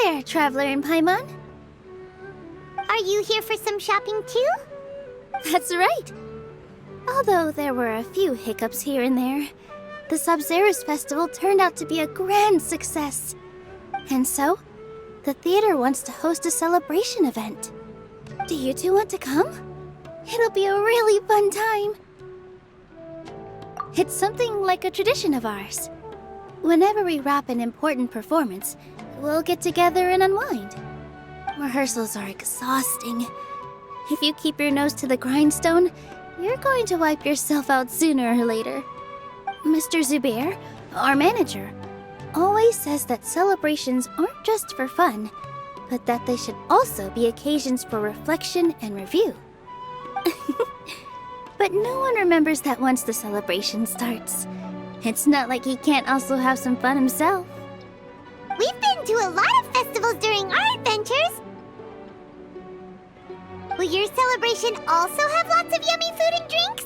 there, Traveler and Paimon. Are you here for some shopping too? That's right. Although there were a few hiccups here and there, the Sabzerus festival turned out to be a grand success. And so, the theater wants to host a celebration event. Do you two want to come? It'll be a really fun time. It's something like a tradition of ours. Whenever we wrap an important performance, we'll get together and unwind. Rehearsals are exhausting. If you keep your nose to the grindstone, you're going to wipe yourself out sooner or later. Mr. Zubair, our manager, always says that celebrations aren't just for fun, but that they should also be occasions for reflection and review. But no one remembers that once the celebration starts. It's not like he can't also have some fun himself. We've been to a lot of festivals during our adventures. Will your celebration also have lots of yummy food and drinks?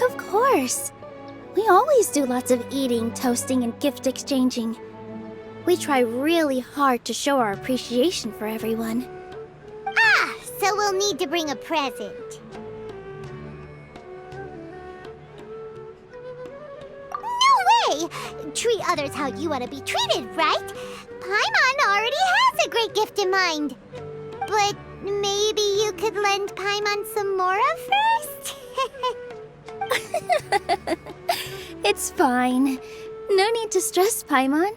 Of course. We always do lots of eating, toasting, and gift exchanging. We try really hard to show our appreciation for everyone. Ah, so we'll need to bring a present. No way! Treat others how you want to be treated, right? Paimon already has a great gift in mind. But maybe you could lend Paimon some more first? It's fine. No need to stress, Paimon.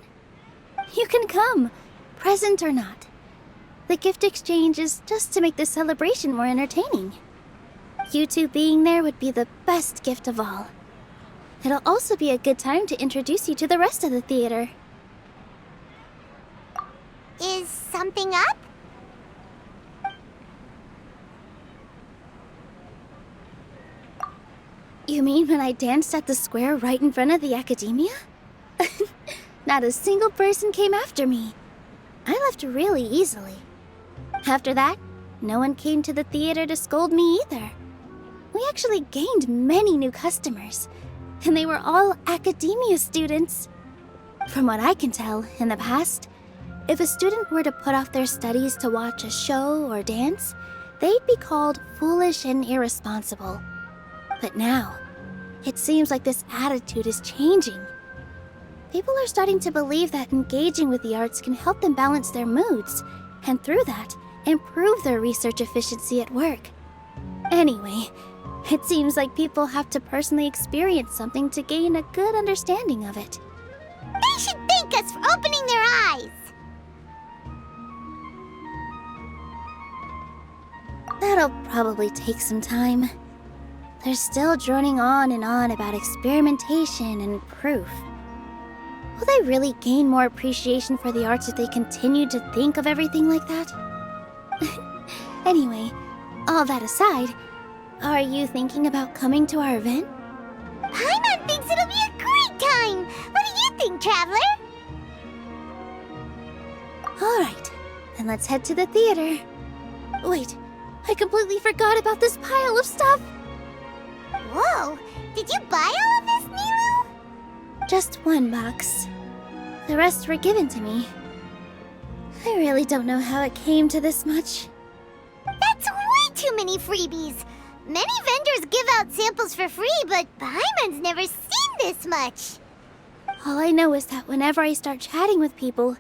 You can come, present or not. The gift exchange is just to make the celebration more entertaining. You two being there would be the best gift of all. It'll also be a good time to introduce you to the rest of the theater. Is something up? You mean when I danced at the square right in front of the academia? Not a single person came after me. I left really easily. After that, no one came to the theater to scold me either. We actually gained many new customers, and they were all academia students. From what I can tell, in the past, if a student were to put off their studies to watch a show or dance, they'd be called foolish and irresponsible. But now, it seems like this attitude is changing. People are starting to believe that engaging with the arts can help them balance their moods, and through that, improve their research efficiency at work. Anyway, it seems like people have to personally experience something to gain a good understanding of it. They should thank us for opening their eyes! That'll probably take some time. They're still droning on and on about experimentation and proof. Will they really gain more appreciation for the arts if they continue to think of everything like that? Anyway, all that aside, are you thinking about coming to our event? Paimon thinks it'll be a great time! What do you think, Traveler? Alright, then let's head to the theater. Wait, I completely forgot about this pile of stuff! Whoa! Did you buy all of this, Nilou? Just one box. The rest were given to me. I really don't know how it came to this much. That's way too many freebies! Many vendors give out samples for free, but Paimon's never seen this much! All I know is that whenever I start chatting with people,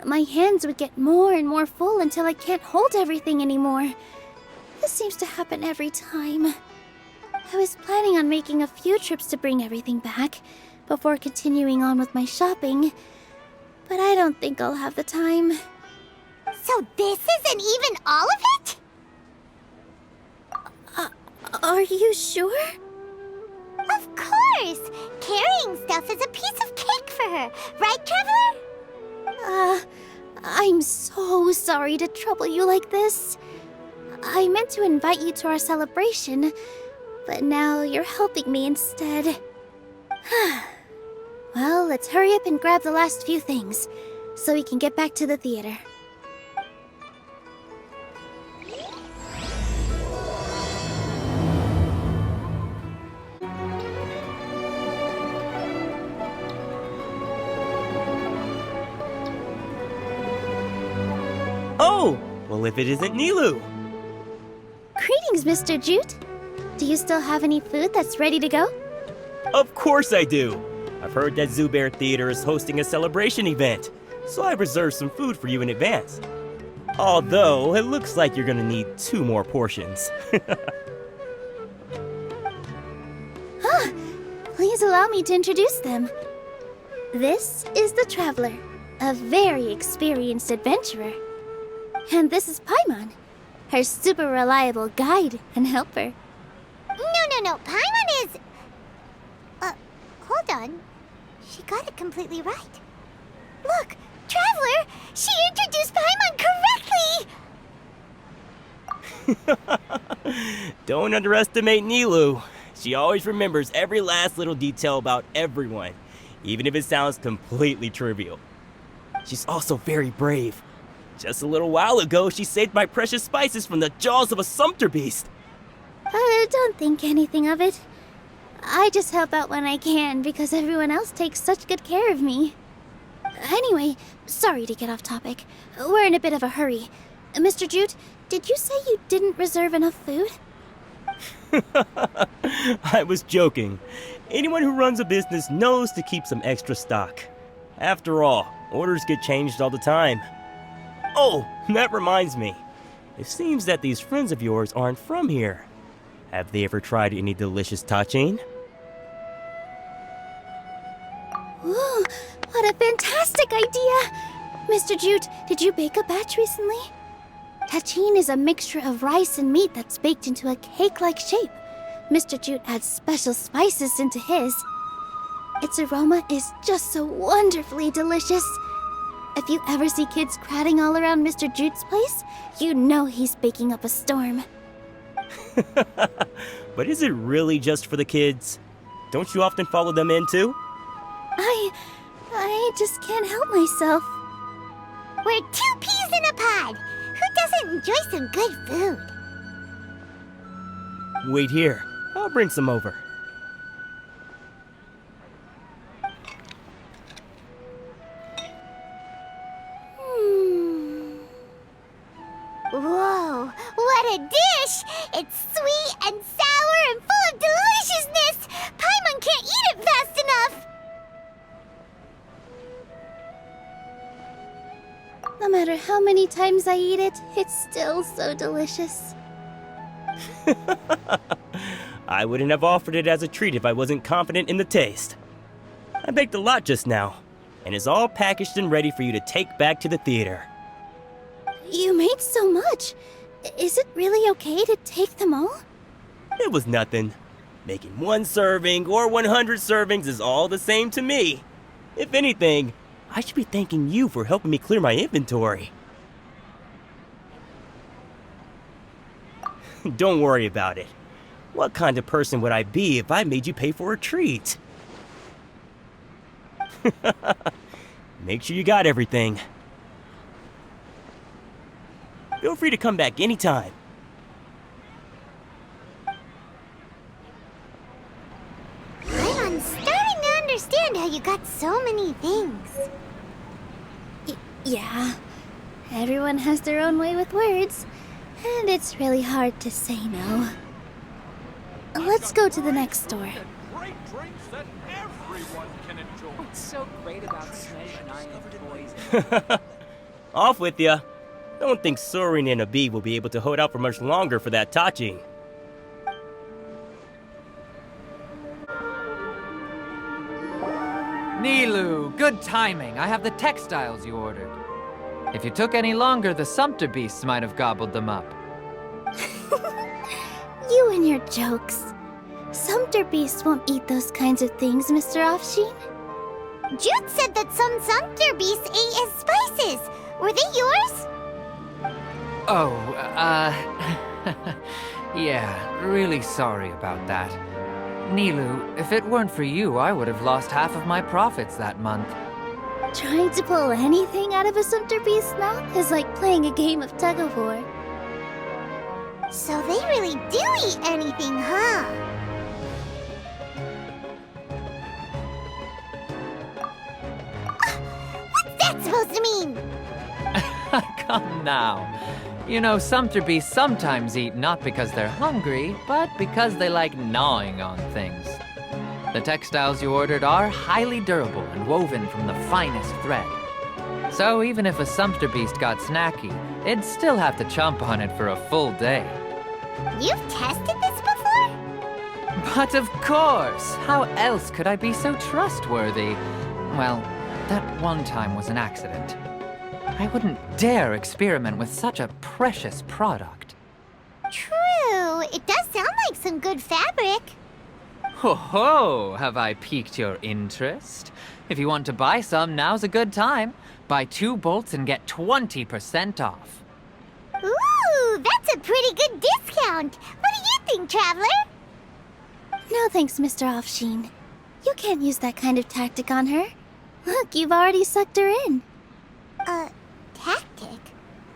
my hands would get more and more full until I can't hold everything anymore. This seems to happen every time. I was planning on making a few trips to bring everything back before continuing on with my shopping, but I don't think I'll have the time. So this isn't even all of it? Are you sure? Of course! Carrying stuff is a piece of cake for her, right, Traveler? I'm so sorry to trouble you like this. I meant to invite you to our celebration, but now you're helping me instead. Well, let's hurry up and grab the last few things, so we can get back to the theater. Oh, well if it isn't Nilou. Greetings, Mr. Jute. Do you still have any food that's ready to go? Of course I do. I've heard that Zubair Theater is hosting a celebration event, so I reserved some food for you in advance. Although, it looks like you're gonna need 2 more portions. Please allow me to introduce them. This is the Traveler, a very experienced adventurer. And this is Paimon, her super reliable guide and helper. No. Paimon is... hold on. She got it completely right. Look, Traveler! She introduced Paimon correctly! Don't underestimate Nilou. She always remembers every last little detail about everyone, even if it sounds completely trivial. She's also very brave. Just a little while ago, she saved my precious spices from the jaws of a sumpter beast. Don't think anything of it. I just help out when I can because everyone else takes such good care of me. Anyway, sorry to get off topic. We're in a bit of a hurry. Mr. Jute, did you say you didn't reserve enough food? I was joking. Anyone who runs a business knows to keep some extra stock. After all, orders get changed all the time. Oh, that reminds me. It seems that these friends of yours aren't from here. Have they ever tried any delicious tachin? Ooh, what a fantastic idea! Mr. Jute, did you bake a batch recently? Tachin is a mixture of rice and meat that's baked into a cake-like shape. Mr. Jute adds special spices into his. Its aroma is just so wonderfully delicious. If you ever see kids crowding all around Mr. Jute's place, you know he's baking up a storm. But is it really just for the kids? Don't you often follow them in too? I just can't help myself. We're 2 peas in a pod! Who doesn't enjoy some good food? Wait here. I'll bring some over. Whoa, what a dish! It's sweet and sour and full of deliciousness! Paimon can't eat it fast enough! No matter how many times I eat it, it's still so delicious. I wouldn't have offered it as a treat if I wasn't confident in the taste. I baked a lot just now, and it's all packaged and ready for you to take back to the theater. You made so much. Is it really okay to take them all? It was nothing. Making 1 serving or 100 servings is all the same to me. If anything, I should be thanking you for helping me clear my inventory. Don't worry about it. What kind of person would I be if I made you pay for a treat? Make sure you got everything. Feel free to come back anytime. I'm starting to understand how you got so many things. Yeah. Everyone has their own way with words, and it's really hard to say no. Let's go to the next store. Great drinks that everyone can enjoy. What's so great about Snake and Iron Poison? Off with ya. Don't think Sorin and Abi will be able to hold out for much longer for that tachin. Nilou, good timing. I have the textiles you ordered. If you took any longer, the sumpter beasts might have gobbled them up. You and your jokes. Sumpter beasts won't eat those kinds of things, Mr. Offsheen. Jude said that some sumpter beasts ate his spices. Were they yours? Oh, yeah, really sorry about that. Nilou, if it weren't for you, I would have lost half of my profits that month. Trying to pull anything out of a sumpter beast's mouth is like playing a game of tug-of-war. So they really do eat anything, huh? What's that supposed to mean? Come now. You know, sumpter beasts sometimes eat not because they're hungry, but because they like gnawing on things. The textiles you ordered are highly durable and woven from the finest thread. So even if a sumpter beast got snacky, it'd still have to chomp on it for a full day. You've tested this before? But of course! How else could I be so trustworthy? Well, that one time was an accident. I wouldn't dare experiment with such a precious product. True. It does sound like some good fabric. Ho ho! Have I piqued your interest? If you want to buy some, now's a good time. Buy 2 bolts and get 20% off. Ooh, that's a pretty good discount. What do you think, Traveler? No thanks, Mr. Offsheen. You can't use that kind of tactic on her. Look, you've already sucked her in. Tactic?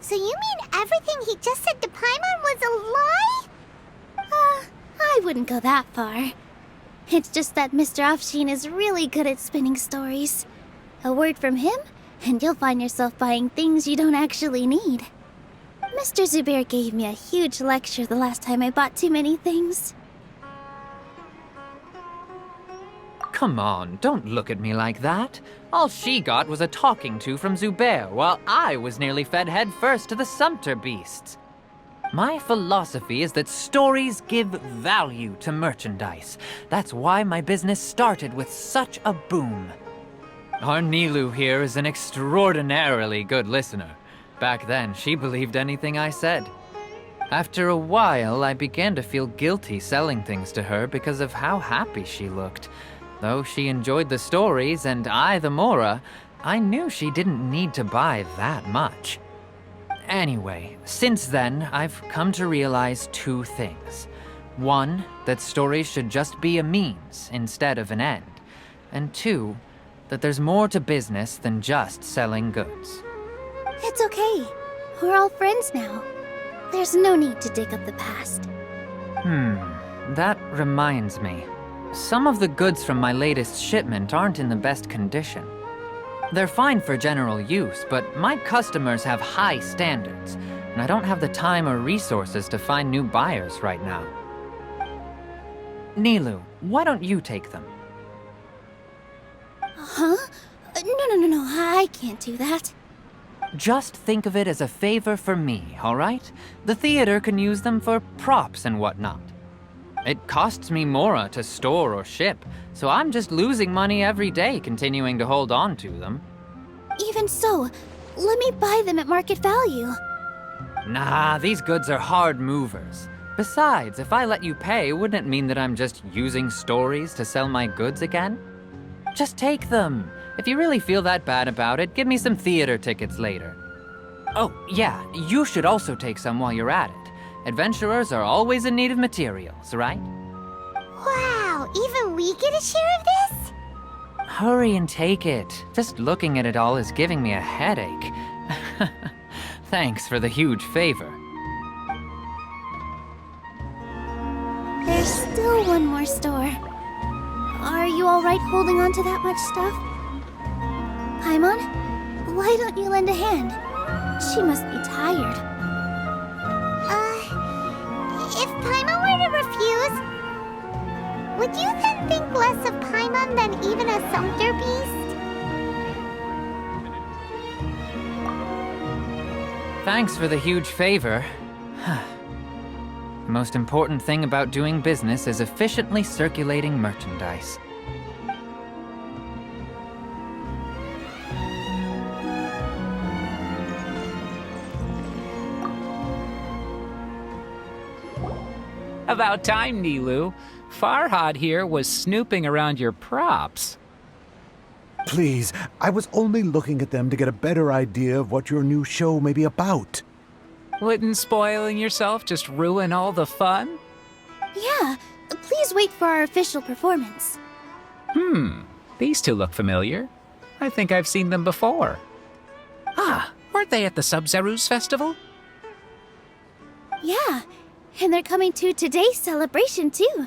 So you mean everything he just said to Paimon was a lie? I wouldn't go that far. It's just that Mr. Offsheen is really good at spinning stories. A word from him, and you'll find yourself buying things you don't actually need. Mr. Zubair gave me a huge lecture the last time I bought too many things. Come on, don't look at me like that. All she got was a talking to from Zubair, while I was nearly fed head first to the sumpter beasts. My philosophy is that stories give value to merchandise. That's why my business started with such a boom. Our Nilou here is an extraordinarily good listener. Back then, she believed anything I said. After a while, I began to feel guilty selling things to her because of how happy she looked. Though she enjoyed the stories and I the Mora, I knew she didn't need to buy that much. Anyway, since then, I've come to realize 2 things. 1, that stories should just be a means instead of an end. And 2, that there's more to business than just selling goods. It's okay. We're all friends now. There's no need to dig up the past. That reminds me. Some of the goods from my latest shipment aren't in the best condition. They're fine for general use, but my customers have high standards, and I don't have the time or resources to find new buyers right now. Nilou, why don't you take them? Huh? No, I can't do that. Just think of it as a favor for me, all right? The theater can use them for props and whatnot. It costs me Mora to store or ship, so I'm just losing money every day continuing to hold on to them. Even so, let me buy them at market value. Nah, these goods are hard movers. Besides, if I let you pay, wouldn't it mean that I'm just using stories to sell my goods again? Just take them. If you really feel that bad about it, give me some theater tickets later. Oh, yeah, you should also take some while you're at it. Adventurers are always in need of materials, right? Wow, even we get a share of this? Hurry and take it. Just looking at it all is giving me a headache. Thanks for the huge favor. There's still one more store. Are you alright holding on to that much stuff? Paimon, why don't you lend a hand? She must be tired. If Paimon were to refuse, would you then think less of Paimon than even a sumpter beast? Thanks for the huge favor. The most important thing about doing business is efficiently circulating merchandise. About time, Nilou. Farhad here was snooping around your props. Please, I was only looking at them to get a better idea of what your new show may be about. Wouldn't spoiling yourself just ruin all the fun? Yeah, please wait for our official performance. These 2 look familiar. I think I've seen them before. Ah, weren't they at the Sub-Zerus festival? Yeah, and they're coming to today's celebration too.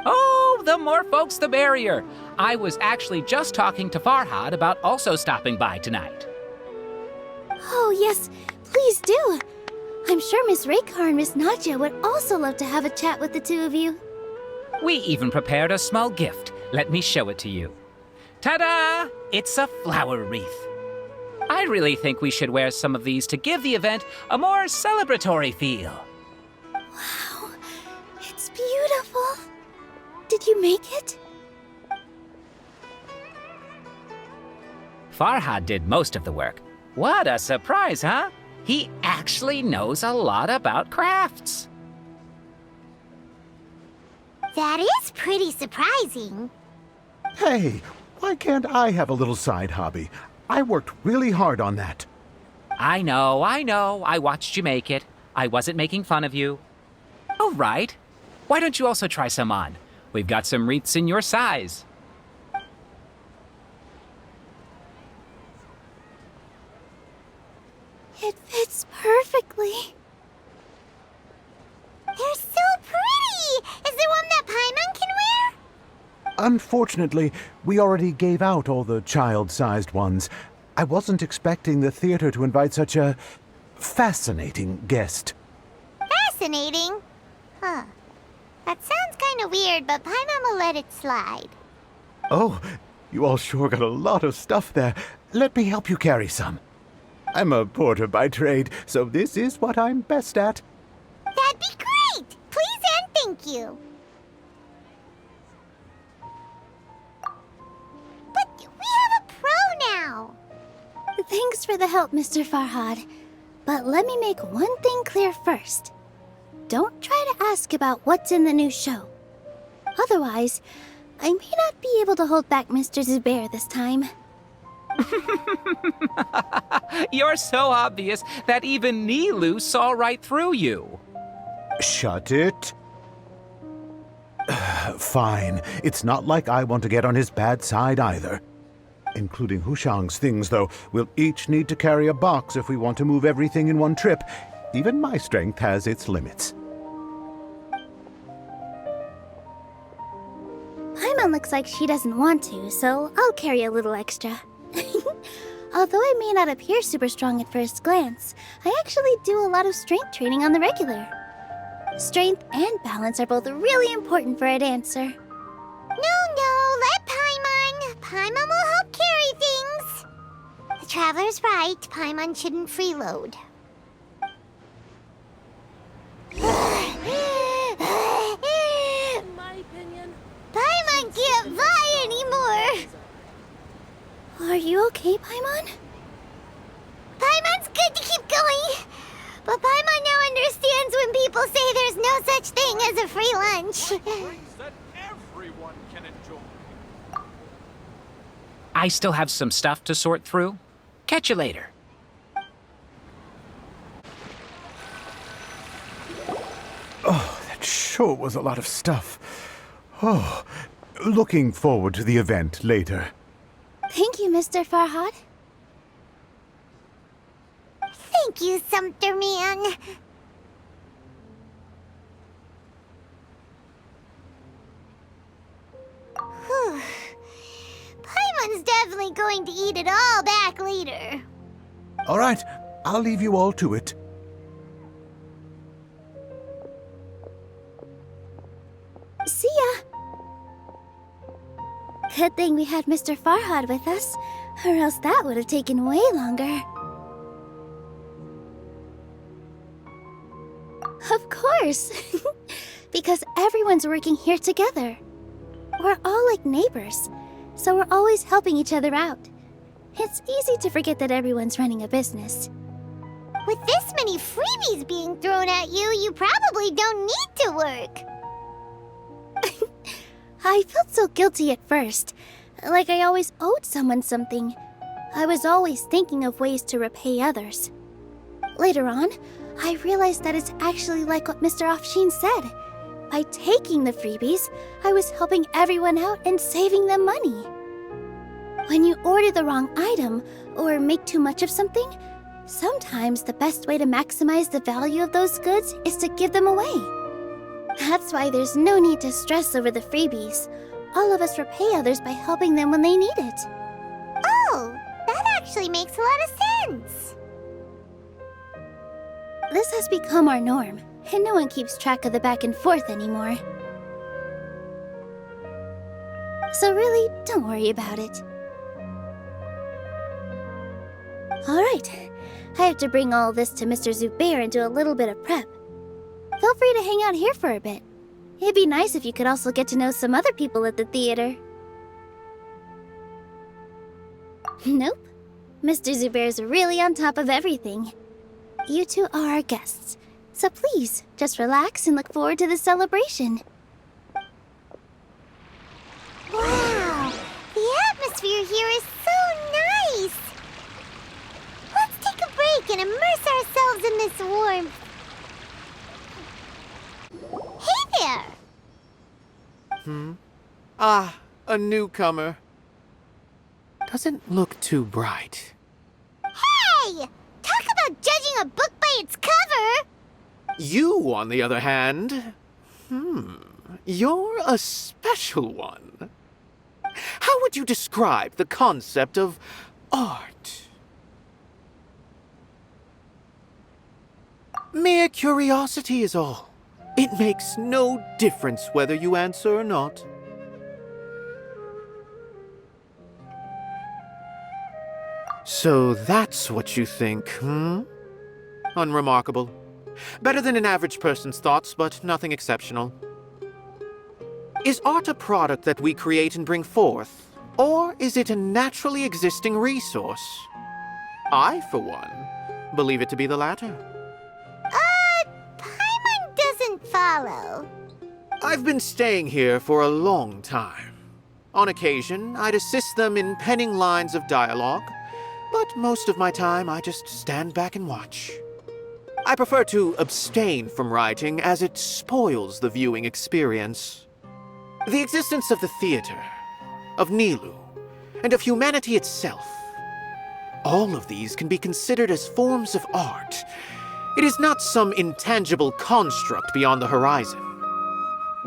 Oh, the more folks the merrier. I was actually just talking to Farhad about also stopping by tonight. Oh, yes, please do. I'm sure Miss Raykar and Miss Nadja would also love to have a chat with the two of you. We even prepared a small gift. Let me show it to you. Ta-da! It's a flower wreath. I really think we should wear some of these to give the event a more celebratory feel. Wow, it's beautiful. Did you make it? Farhad did most of the work. What a surprise, huh? He actually knows a lot about crafts. That is pretty surprising. Hey, why can't I have a little side hobby? I worked really hard on that. I know. I watched you make it. I wasn't making fun of you. All right. Why don't you also try some on? We've got some wreaths in your size. It fits perfectly. They're so pretty! Is there one that Paimon can wear? Unfortunately, we already gave out all the child-sized ones. I wasn't expecting the theater to invite such a fascinating guest. Fascinating. Huh. That sounds kind of weird, but Paimon will let it slide. Oh, you all sure got a lot of stuff there. Let me help you carry some. I'm a porter by trade, so this is what I'm best at. That'd be great! Please and thank you. But we have a pro now. Thanks for the help, Mr. Farhad. But let me make one thing clear first. Don't try to ask about what's in the new show. Otherwise, I may not be able to hold back Mr. Zubair this time. You're so obvious that even Nilou saw right through you. Shut it. Fine. It's not like I want to get on his bad side either. Including Hushang's things, though. We'll each need to carry a box if we want to move everything in one trip. Even my strength has its limits. Paimon looks like she doesn't want to, so I'll carry a little extra. Although I may not appear super strong at first glance, I actually do a lot of strength training on the regular. Strength and balance are both really important for a dancer. No, let Paimon. Paimon will help carry things. The Traveler's right. Paimon shouldn't freeload. In my opinion, Paimon can't fly anymore. Are you okay, Paimon? Paimon's good to keep going. But Paimon now understands when people say there's no such thing as a free lunch. Drinks that everyone can enjoy. I still have some stuff to sort through. Catch you later. Oh, that sure was a lot of stuff. Oh, looking forward to the event later. Thank you, Mr. Farhad. Thank you, Sumpter Man. Whew. Paimon's definitely going to eat it all back later. All right, I'll leave you all to it. See ya! Good thing we had Mr. Farhad with us, or else that would have taken way longer. Of course! Because everyone's working here together. We're all like neighbors, so we're always helping each other out. It's easy to forget that everyone's running a business. With this many freebies being thrown at you, you probably don't need to work. I felt so guilty at first, like I always owed someone something. I was always thinking of ways to repay others. Later on, I realized that it's actually like what Mr. Afshin said. By taking the freebies, I was helping everyone out and saving them money. When you order the wrong item or make too much of something, sometimes the best way to maximize the value of those goods is to give them away. That's why there's no need to stress over the freebies. All of us repay others by helping them when they need it. Oh, that actually makes a lot of sense. This has become our norm, and no one keeps track of the back and forth anymore. So really, don't worry about it. Alright, I have to bring all this to Mr. Zubair and do a little bit of prep. Feel free to hang out here for a bit. It'd be nice if you could also get to know some other people at the theater. Nope. Mr. Zubair's really on top of everything. You two are our guests, so please, just relax and look forward to the celebration. Wow, the atmosphere here is so nice. Let's take a break and immerse ourselves in this warmth. Hey there! Ah, a newcomer. Doesn't look too bright. Hey! Talk about judging a book by its cover! You, on the other hand, you're a special one. How would you describe the concept of art? Mere curiosity is all. It makes no difference whether you answer or not. So that's what you think, Unremarkable. Better than an average person's thoughts, but nothing exceptional. Is art a product that we create and bring forth, or is it a naturally existing resource? I, for one, believe it to be the latter. Paimon doesn't follow. I've been staying here for a long time. On occasion, I'd assist them in penning lines of dialogue, but most of my time I just stand back and watch. I prefer to abstain from writing as it spoils the viewing experience. The existence of the theater, of Nilou, and of humanity itself, all of these can be considered as forms of art. It is not some intangible construct beyond the horizon.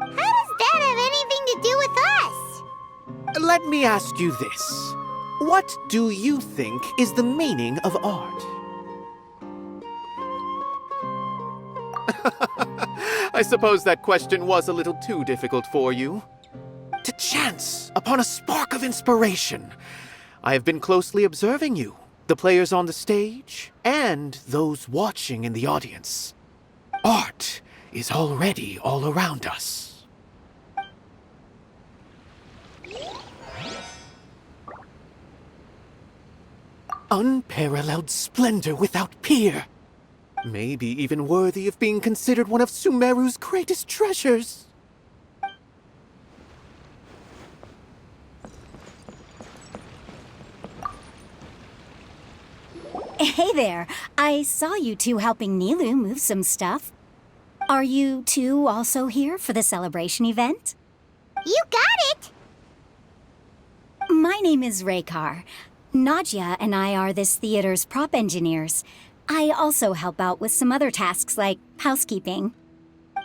How does that have anything to do with us? Let me ask you this. What do you think is the meaning of art? I suppose that question was a little too difficult for you. To chance upon a spark of inspiration, I have been closely observing you, the players on the stage, and those watching in the audience. Art is already all around us. Unparalleled splendor without peer. Maybe even worthy of being considered one of Sumeru's greatest treasures. Hey there. I saw you two helping Nilou move some stuff. Are you two also here for the celebration event? You got it! My name is Raykar. Nadia and I are this theater's prop engineers. I also help out with some other tasks like housekeeping.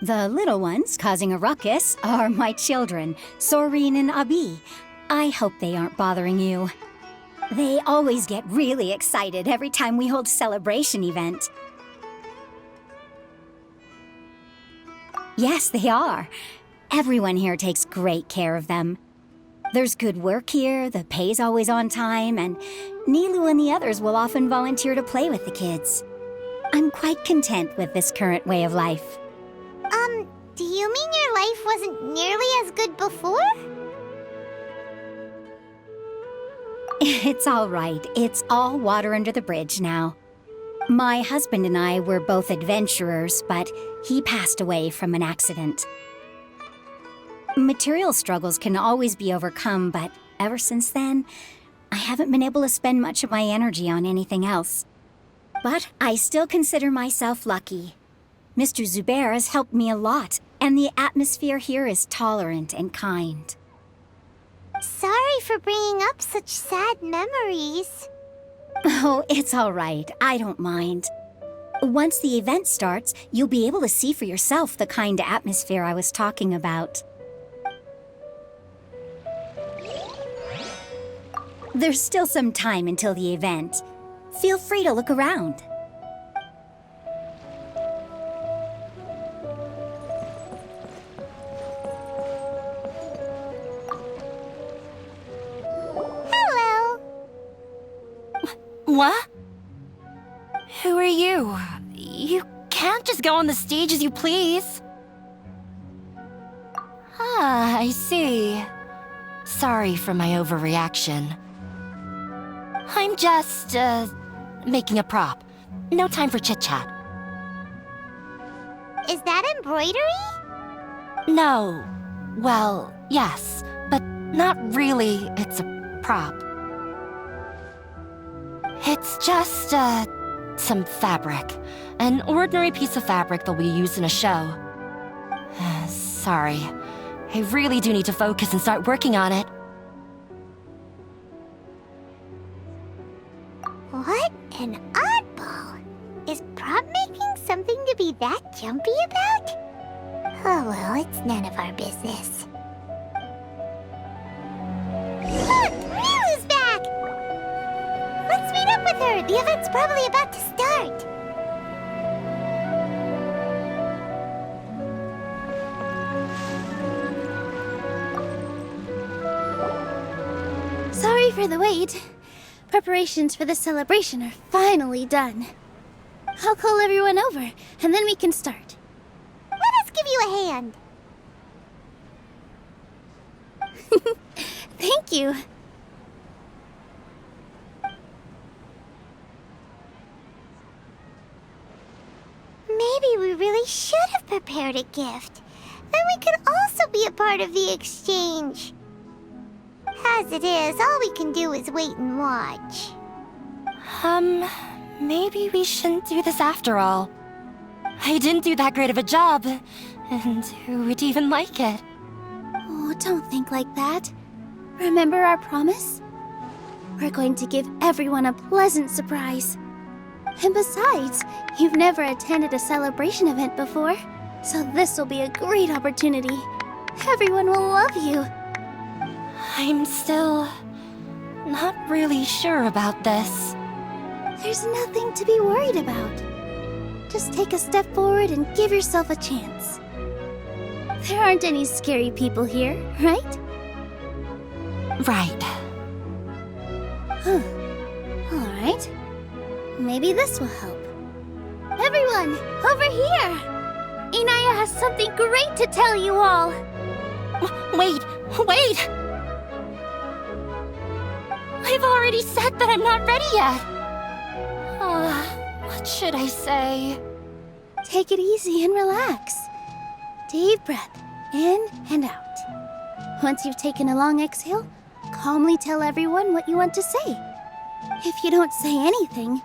The little ones causing a ruckus are my children, Soreen and Abi. I hope they aren't bothering you. They always get really excited every time we hold a celebration event. Yes, they are. Everyone here takes great care of them. There's good work here, the pay's always on time, and Nilou and the others will often volunteer to play with the kids. I'm quite content with this current way of life. Do you mean your life wasn't nearly as good before? It's all right. It's all water under the bridge now. My husband and I were both adventurers, but he passed away from an accident. Material struggles can always be overcome, but ever since then, I haven't been able to spend much of my energy on anything else. But I still consider myself lucky. Mr. Zubair has helped me a lot, and the atmosphere here is tolerant and kind. Sorry for bringing up such sad memories. Oh, it's all right. I don't mind. Once the event starts, you'll be able to see for yourself the kind of atmosphere I was talking about. There's still some time until the event. Feel free to look around. What? Who are you? You can't just go on the stage as you please. Ah, I see. Sorry for my overreaction. I'm just, making a prop. No time for chit-chat. Is that embroidery? No. Well, yes, but not really. It's a prop. It's just, some fabric. An ordinary piece of fabric that'll be used in a show. Sorry. I really do need to focus and start working on it. What an oddball! Is prop making something to be that jumpy about? Oh well, it's none of our business. Look! Nilou's back! Let's meet up with her! The event's probably about to start! Sorry for the wait. Preparations for the celebration are finally done. I'll call everyone over, and then we can start. Let us give you a hand! Thank you. Maybe we really should have prepared a gift. Then we could also be a part of the exchange. As it is, all we can do is wait and watch. Maybe we shouldn't do this after all. I didn't do that great of a job, and who would even like it? Oh, don't think like that. Remember our promise? We're going to give everyone a pleasant surprise. And besides, you've never attended a celebration event before, so this will be a great opportunity. Everyone will love you. I'm still not really sure about this. There's nothing to be worried about. Just take a step forward and give yourself a chance. There aren't any scary people here, right? Right. Huh. All right. Maybe this will help. Everyone, over here! Inaya has something great to tell you all. Wait! I've already said that I'm not ready yet. What should I say? Take it easy and relax. Deep breath, in and out. Once you've taken a long exhale, calmly tell everyone what you want to say. If you don't say anything,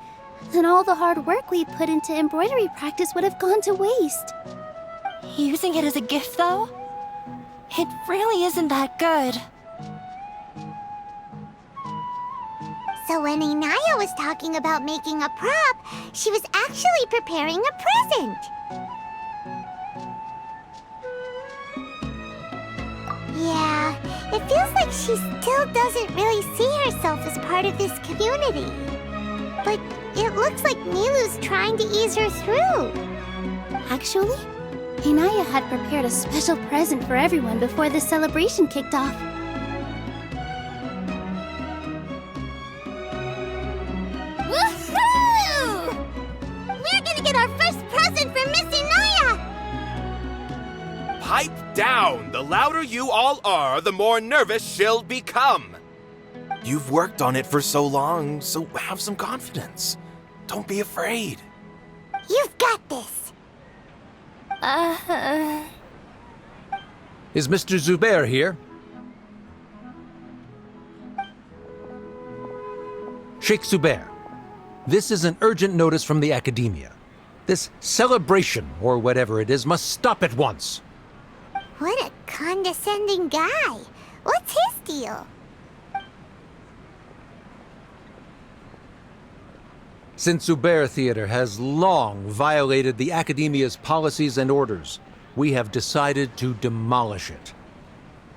then all the hard work we put into embroidery practice would have gone to waste. Using it as a gift, though? It really isn't that good. So when Inaya was talking about making a prop, she was actually preparing a present. Yeah, it feels like she still doesn't really see herself as part of this community. But it looks like Nilou's trying to ease her through. Actually, Inaya had prepared a special present for everyone before the celebration kicked off. Woohoo! We're gonna get our first present from Miss Inaya! Pipe down! The louder you all are, the more nervous she'll become. You've worked on it for so long, so have some confidence. Don't be afraid. You've got this! Is Mr. Zubair here? Sheikh Zubair, this is an urgent notice from the Academia. This celebration, or whatever it is, must stop at once. What a condescending guy. What's his deal? Since Zubair Theater has long violated the Academia's policies and orders, we have decided to demolish it.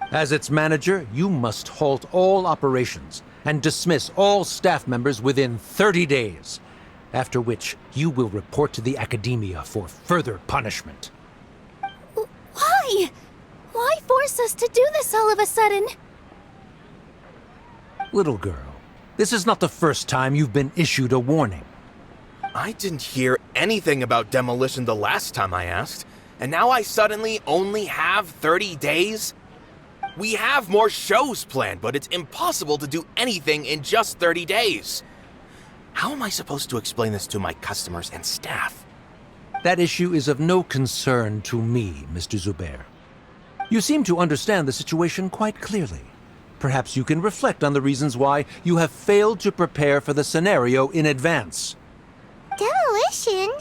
As its manager, you must halt all operations and dismiss all staff members within 30 days, after which you will report to the Academia for further punishment. Why? Why force us to do this all of a sudden? Little girl, This is not the first time you've been issued a warning. I didn't hear anything about demolition the last time I asked, and now I suddenly only have 30 days? We have more shows planned, but it's impossible to do anything in just 30 days. How am I supposed to explain this to my customers and staff? That issue is of no concern to me, Mr. Zubair. You seem to understand the situation quite clearly. Perhaps you can reflect on the reasons why you have failed to prepare for the scenario in advance. Demolition?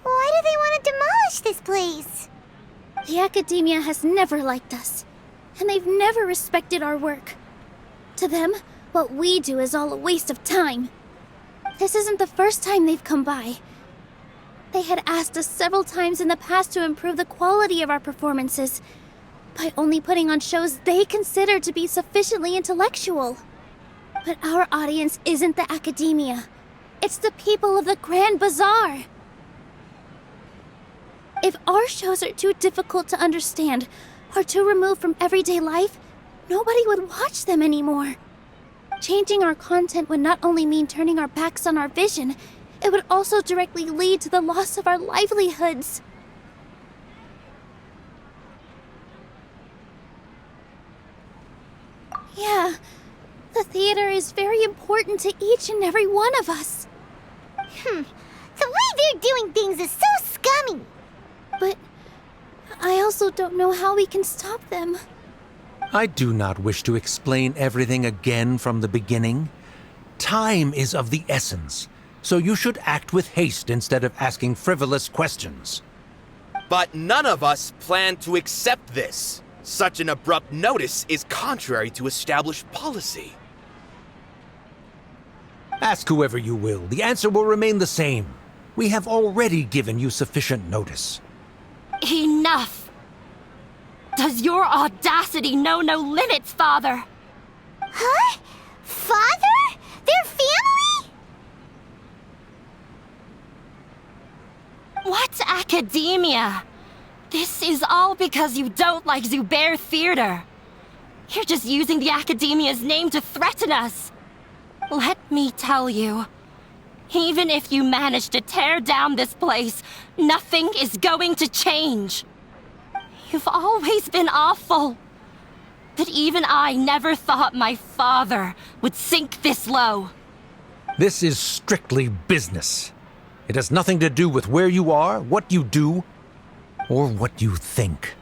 Why do they want to demolish this place? The academia has never liked us, and they've never respected our work. To them, what we do is all a waste of time. This isn't the first time they've come by. They had asked us several times in the past to improve the quality of our performances by only putting on shows they consider to be sufficiently intellectual. But our audience isn't the academia. It's the people of the Grand Bazaar. If our shows are too difficult to understand or too removed from everyday life, nobody would watch them anymore. Changing our content would not only mean turning our backs on our vision, it would also directly lead to the loss of our livelihoods. Yeah, the theater is very important to each and every one of us. The way they're doing things is so scummy. But I also don't know how we can stop them. I do not wish to explain everything again from the beginning. Time is of the essence, so you should act with haste instead of asking frivolous questions. But none of us plan to accept this. Such an abrupt notice is contrary to established policy. Ask whoever you will. The answer will remain the same. We have already given you sufficient notice. Enough! Does your audacity know no limits, Father? Huh? Father? Their family? What academia? This is all because you don't like Zubair Theater. You're just using the academia's name to threaten us. Let me tell you, even if you manage to tear down this place, nothing is going to change. You've always been awful. But even I never thought my father would sink this low. This is strictly business. It has nothing to do with where you are, what you do, or what you think.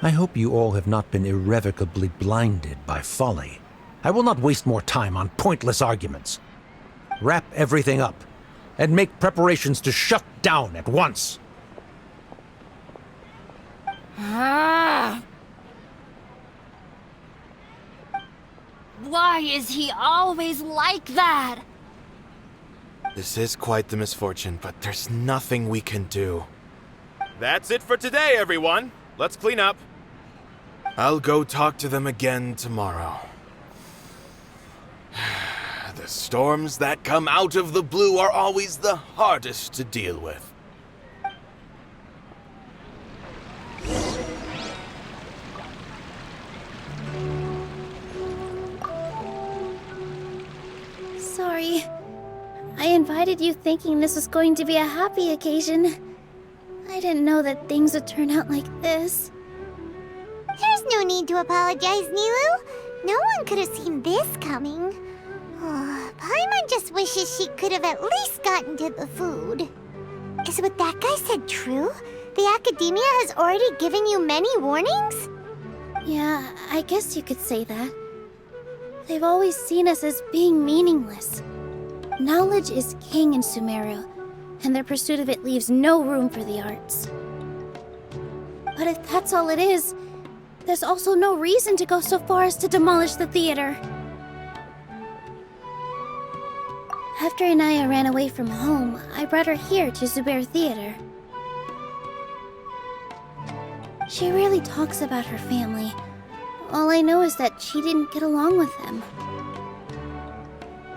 I hope you all have not been irrevocably blinded by folly. I will not waste more time on pointless arguments. Wrap everything up, and make preparations to shut down at once. Why is he always like that? This is quite the misfortune, but there's nothing we can do. That's it for today, everyone. Let's clean up. I'll go talk to them again tomorrow. The storms that come out of the blue are always the hardest to deal with. Sorry. I invited you thinking this was going to be a happy occasion. I didn't know that things would turn out like this. There's no need to apologize, Nilou. No one could have seen this coming. Oh, Paimon just wishes she could have at least gotten to the food. Is what that guy said true? The academia has already given you many warnings? Yeah, I guess you could say that. They've always seen us as being meaningless. Knowledge is king in Sumeru, and their pursuit of it leaves no room for the arts. But if that's all it is, there's also no reason to go so far as to demolish the theater. After Inaya ran away from home, I brought her here to Zubair Theater. She rarely talks about her family. All I know is that she didn't get along with them.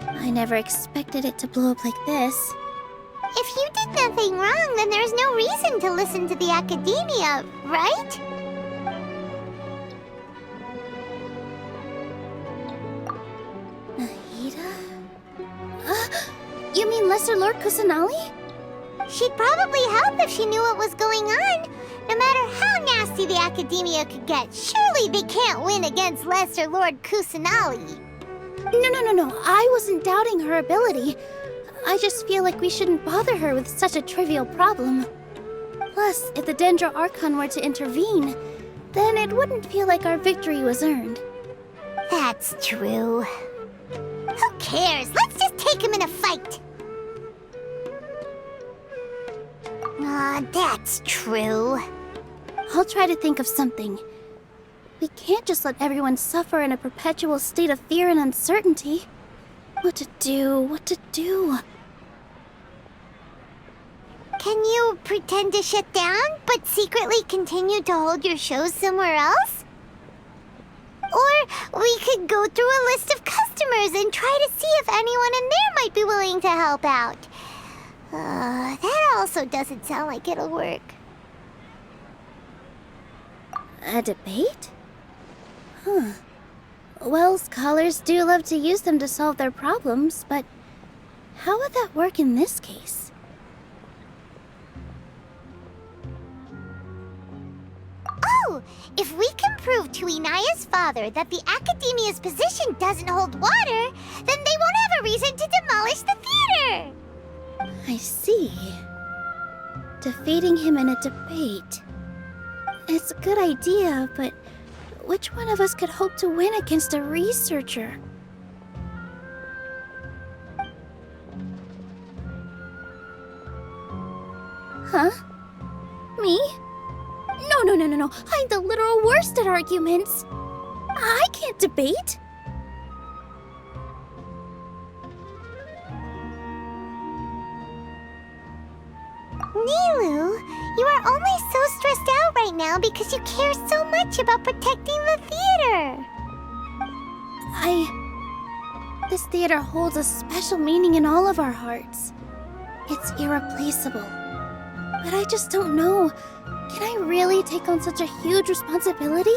I never expected it to blow up like this. If you did nothing wrong, then there's no reason to listen to the academia, right? Nahida? Lesser Lord Kusanali? She'd probably help if she knew what was going on. No matter how nasty the Academia could get, surely they can't win against Lesser Lord Kusanali. No. I wasn't doubting her ability. I just feel like we shouldn't bother her with such a trivial problem. Plus, if the Dendro Archon were to intervene, then it wouldn't feel like our victory was earned. That's true. Who cares? Let's just take him in a fight. That's true. I'll try to think of something. We can't just let everyone suffer in a perpetual state of fear and uncertainty. What to do? Can you pretend to shut down, but secretly continue to hold your shows somewhere else? Or we could go through a list of customers and try to see if anyone in there might be willing to help out. That also doesn't sound like it'll work. A debate? Huh. Well, scholars do love to use them to solve their problems, but how would that work in this case? Oh, if we can prove to Inaya's father that the Academia's position doesn't hold water, then they won't have a reason to demolish the theater! I see. Defeating him in a debate. It's a good idea, but which one of us could hope to win against a researcher? Huh? Me? No. I'm the literal worst at arguments. I can't debate. Nilou, you are only so stressed out right now because you care so much about protecting the theater. This theater holds a special meaning in all of our hearts. It's irreplaceable. But I just don't know. Can I really take on such a huge responsibility?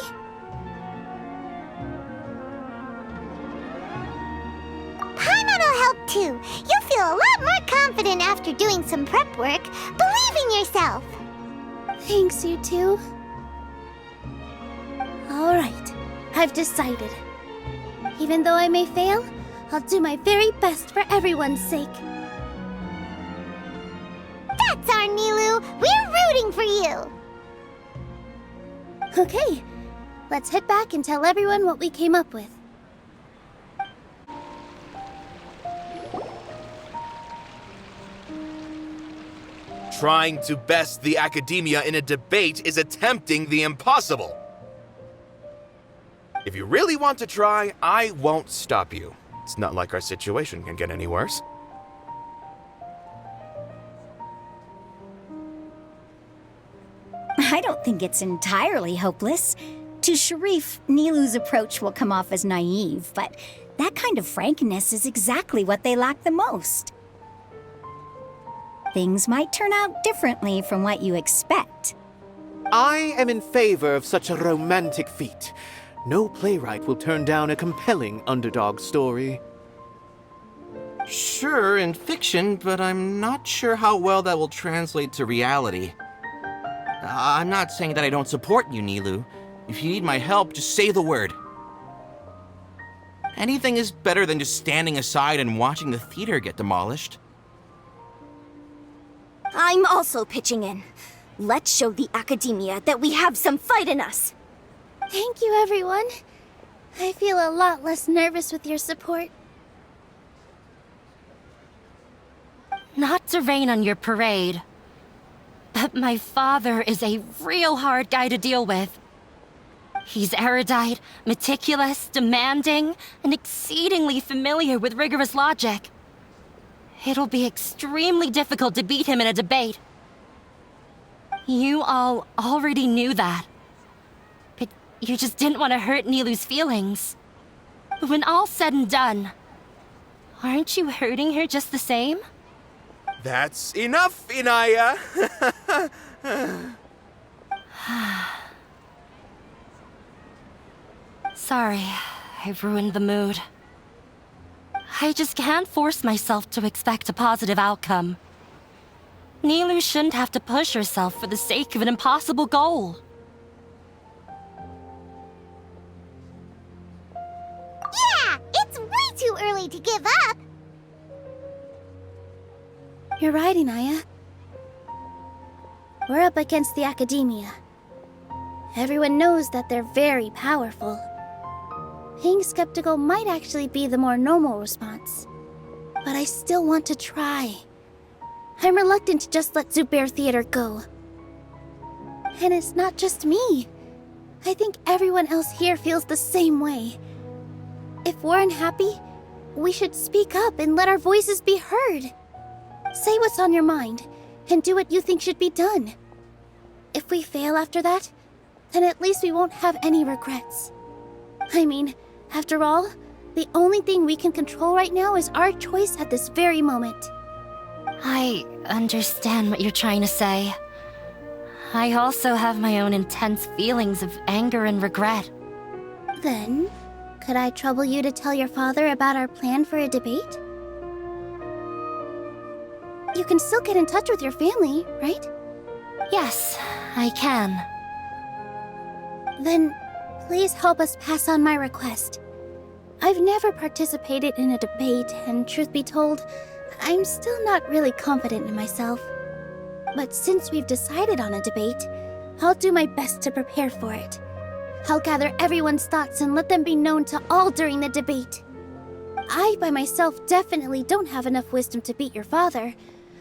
Paimon will help too. You'll feel a lot more confident after doing some prep work. Believe in yourself. Thanks, you two. Alright, I've decided. Even though I may fail, I'll do my very best for everyone's sake. That's our Nilou. We're rooting for you. Okay, let's head back and tell everyone what we came up with. Trying to best the Academia in a debate is attempting the impossible. If you really want to try, I won't stop you. It's not like our situation can get any worse. I don't think it's entirely hopeless. To Sharif, Nilou's approach will come off as naive, but that kind of frankness is exactly what they lack the most. Things might turn out differently from what you expect. I am in favor of such a romantic feat. No playwright will turn down a compelling underdog story. Sure, in fiction, but I'm not sure how well that will translate to reality. I'm not saying that I don't support you, Nilou. If you need my help, just say the word. Anything is better than just standing aside and watching the theater get demolished. I'm also pitching in. Let's show the Academia that we have some fight in us. Thank you, everyone. I feel a lot less nervous with your support. Not to rain on your parade, but my father is a real hard guy to deal with. He's erudite, meticulous, demanding, and exceedingly familiar with rigorous logic. It'll be extremely difficult to beat him in a debate. You all already knew that. But you just didn't want to hurt Nilou's feelings. When all's said and done, aren't you hurting her just the same? That's enough, Inaya! Sorry, I ruined the mood. I just can't force myself to expect a positive outcome. Nilou shouldn't have to push herself for the sake of an impossible goal. Yeah, it's way too early to give up. You're right, Inaya. We're up against the Academia. Everyone knows that they're very powerful. Being skeptical might actually be the more normal response. But I still want to try. I'm reluctant to just let Zubair Theater go. And it's not just me. I think everyone else here feels the same way. If we're unhappy, we should speak up and let our voices be heard. Say what's on your mind, and do what you think should be done. If we fail after that, then at least we won't have any regrets. I mean, after all, the only thing we can control right now is our choice at this very moment. I understand what you're trying to say. I also have my own intense feelings of anger and regret. Then, could I trouble you to tell your father about our plan for a debate? You can still get in touch with your family, right? Yes, I can. Then, please help us pass on my request. I've never participated in a debate, and truth be told, I'm still not really confident in myself. But since we've decided on a debate, I'll do my best to prepare for it. I'll gather everyone's thoughts and let them be known to all during the debate. I, by myself, definitely don't have enough wisdom to beat your father.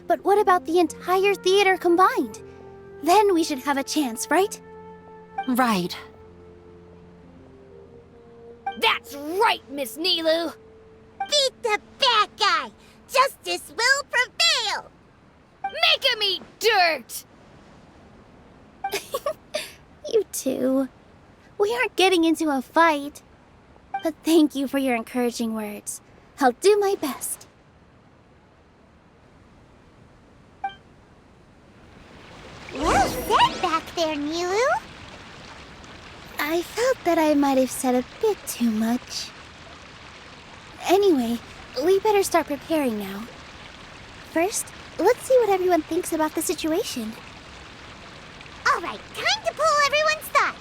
But what about the entire theater combined? Then we should have a chance, right? Right. That's right, Miss Nilou! Beat the bad guy! Justice will prevail! Make him eat dirt! You two. We aren't getting into a fight. But thank you for your encouraging words. I'll do my best. Well said back there, Nilou. I felt that I might have said a bit too much. Anyway, we better start preparing now. First, let's see what everyone thinks about the situation. All right, time to pull everyone's thoughts.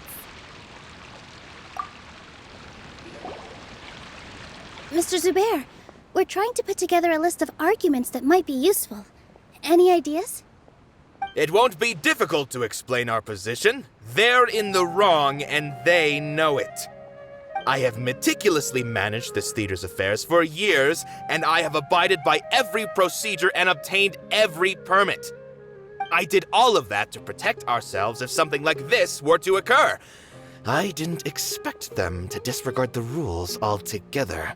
Mr. Zubair, we're trying to put together a list of arguments that might be useful. Any ideas? It won't be difficult to explain our position. They're in the wrong, and they know it. I have meticulously managed this theater's affairs for years, and I have abided by every procedure and obtained every permit. I did all of that to protect ourselves if something like this were to occur. I didn't expect them to disregard the rules altogether.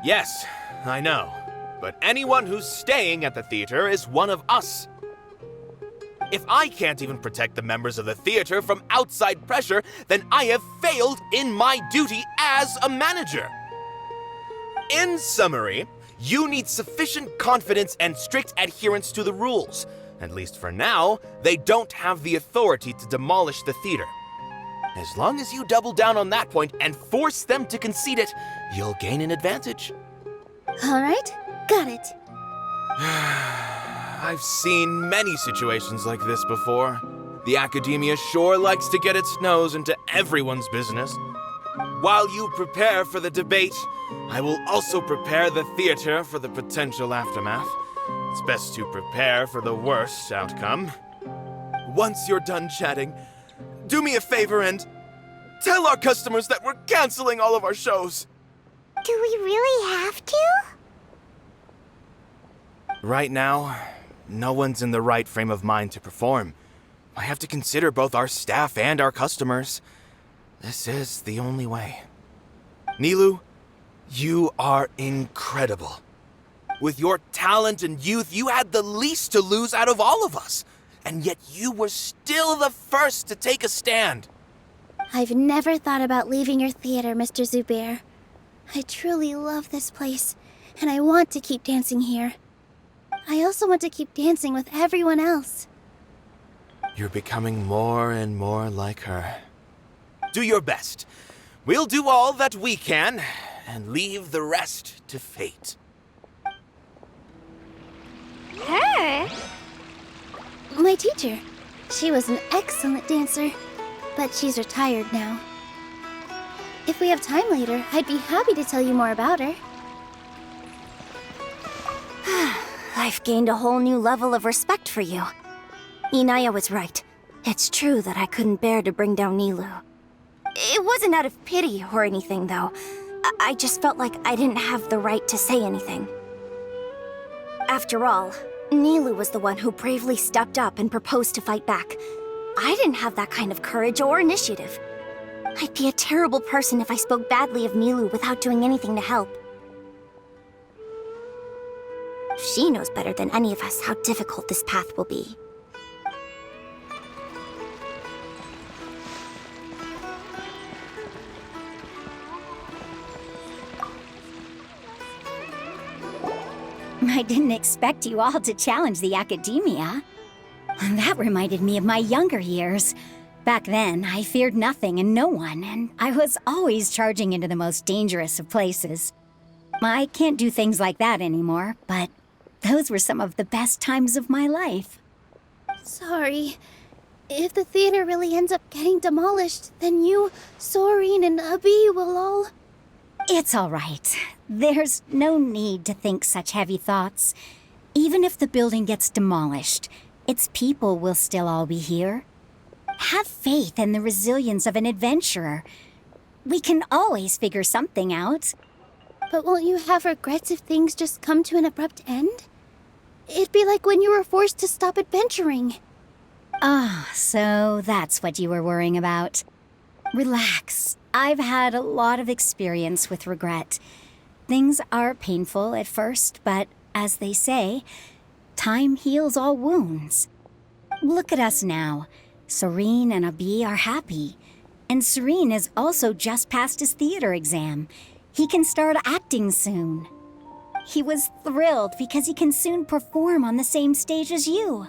Yes, I know. But anyone who's staying at the theater is one of us. If I can't even protect the members of the theater from outside pressure, then I have failed in my duty as a manager. In summary, you need sufficient confidence and strict adherence to the rules. At least for now, they don't have the authority to demolish the theater. As long as you double down on that point and force them to concede it, you'll gain an advantage. All right, got it. I've seen many situations like this before. The Academia sure likes to get its nose into everyone's business. While you prepare for the debate, I will also prepare the theater for the potential aftermath. It's best to prepare for the worst outcome. Once you're done chatting, do me a favor and tell our customers that we're canceling all of our shows. Do we really have to? Right now, no one's in the right frame of mind to perform. I have to consider both our staff and our customers. This is the only way. Nilou, you are incredible. With your talent and youth, you had the least to lose out of all of us. And yet you were still the first to take a stand. I've never thought about leaving your theater, Mr. Zubair. I truly love this place, and I want to keep dancing here. I also want to keep dancing with everyone else. You're becoming more and more like her. Do your best. We'll do all that we can, and leave the rest to fate. Her? My teacher. She was an excellent dancer, but she's retired now. If we have time later, I'd be happy to tell you more about her. I've gained a whole new level of respect for you. Inaya was right. It's true that I couldn't bear to bring down Nilou. It wasn't out of pity or anything, though. I just felt like I didn't have the right to say anything. After all, Nilou was the one who bravely stepped up and proposed to fight back. I didn't have that kind of courage or initiative. I'd be a terrible person if I spoke badly of Nilou without doing anything to help. She knows better than any of us how difficult this path will be. I didn't expect you all to challenge the academia. That reminded me of my younger years. Back then, I feared nothing and no one, and I was always charging into the most dangerous of places. I can't do things like that anymore, but those were some of the best times of my life. Sorry. If the theater really ends up getting demolished, then you, Soren, and Abi will all... It's all right. There's no need to think such heavy thoughts. Even if the building gets demolished, its people will still all be here. Have faith in the resilience of an adventurer. We can always figure something out. But won't you have regrets if things just come to an abrupt end? It'd be like when you were forced to stop adventuring. Ah, so that's what you were worrying about. Relax. I've had a lot of experience with regret. Things are painful at first, but as they say, time heals all wounds. Look at us now. Soren and Abi are happy. And Soren has also just passed his theater exam. He can start acting soon. He was thrilled because he can soon perform on the same stage as you.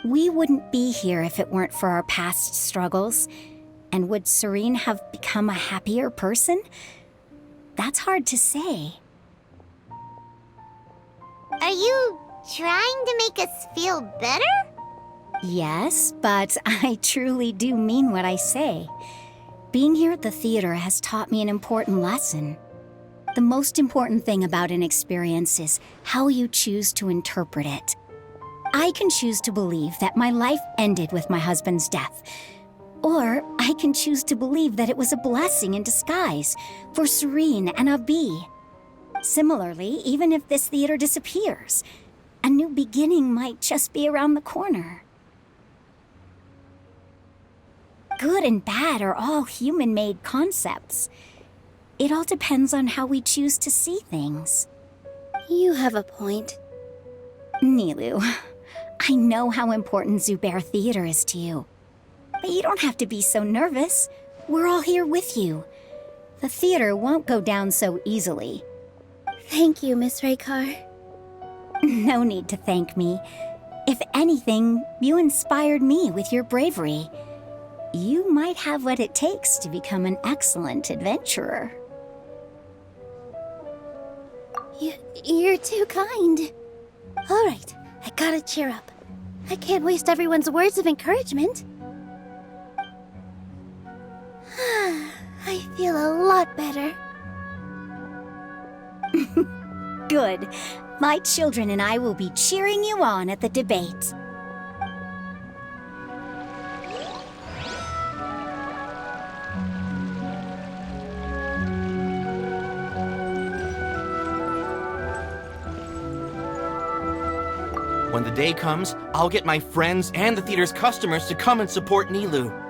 We wouldn't be here if it weren't for our past struggles. And would Soren have become a happier person? That's hard to say. Are you trying to make us feel better? Yes, but I truly do mean what I say. Being here at the theater has taught me an important lesson. The most important thing about an experience is how you choose to interpret it. I can choose to believe that my life ended with my husband's death. Or I can choose to believe that it was a blessing in disguise for Soren and Abi. Similarly, even if this theater disappears, a new beginning might just be around the corner. Good and bad are all human-made concepts. It all depends on how we choose to see things. You have a point. Nilou, I know how important Zubair Theater is to you. But you don't have to be so nervous. We're all here with you. The theater won't go down so easily. Thank you, Miss Raykar. No need to thank me. If anything, you inspired me with your bravery. You might have what it takes to become an excellent adventurer. You're too kind. All right, I gotta cheer up. I can't waste everyone's words of encouragement. I feel a lot better. Good. My children and I will be cheering you on at the debate. When the day comes, I'll get my friends and the theater's customers to come and support Nilou.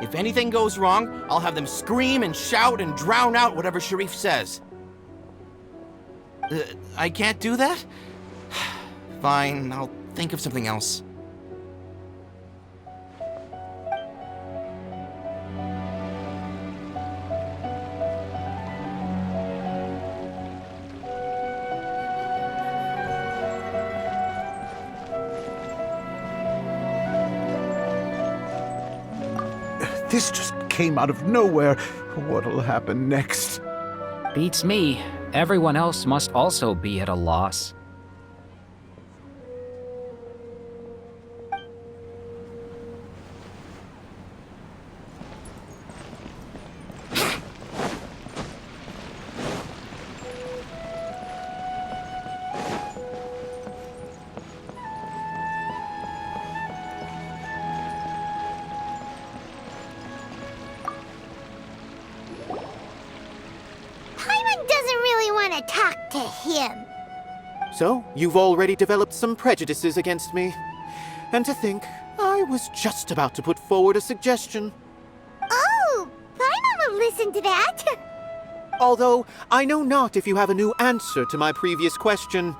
If anything goes wrong, I'll have them scream and shout and drown out whatever Sharif says. I can't do that? Fine, I'll think of something else. This just came out of nowhere. What'll happen next? Beats me. Everyone else must also be at a loss. Talk to him. So, you've already developed some prejudices against me. And to think, I was just about to put forward a suggestion. Oh, Paimon will listen to that. Although, I know not if you have a new answer to my previous question.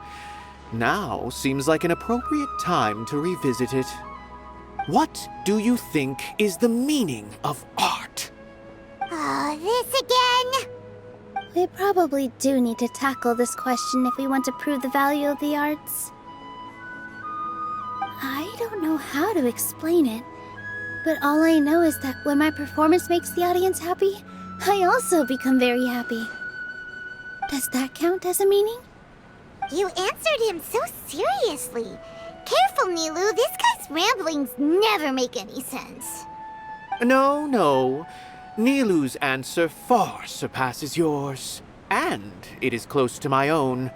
Now seems like an appropriate time to revisit it. What do you think is the meaning of art? Oh, this again? We probably do need to tackle this question if we want to prove the value of the arts. I don't know how to explain it, but all I know is that when my performance makes the audience happy, I also become very happy. Does that count as a meaning? You answered him so seriously. Careful, Nilou, this guy's ramblings never make any sense. No. Nilou's answer far surpasses yours, and it is close to my own.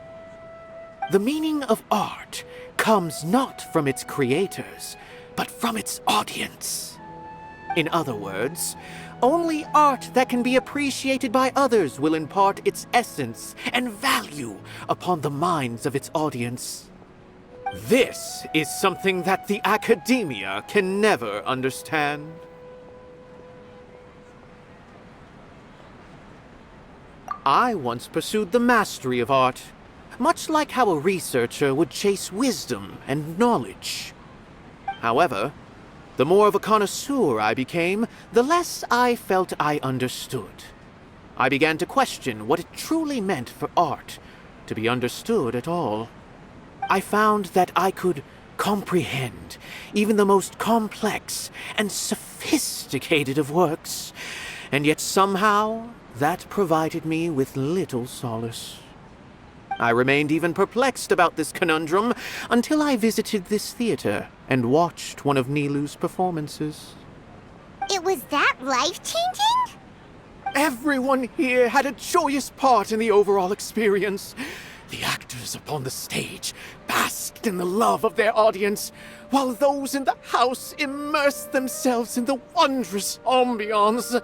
The meaning of art comes not from its creators, but from its audience. In other words, only art that can be appreciated by others will impart its essence and value upon the minds of its audience. This is something that the academia can never understand. I once pursued the mastery of art, much like how a researcher would chase wisdom and knowledge. However, the more of a connoisseur I became, the less I felt I understood. I began to question what it truly meant for art to be understood at all. I found that I could comprehend even the most complex and sophisticated of works, and yet somehow that provided me with little solace. I remained even perplexed about this conundrum until I visited this theater and watched one of Nilou's performances. It was that life-changing? Everyone here had a joyous part in the overall experience. The actors upon the stage basked in the love of their audience, while those in the house immersed themselves in the wondrous ambiance.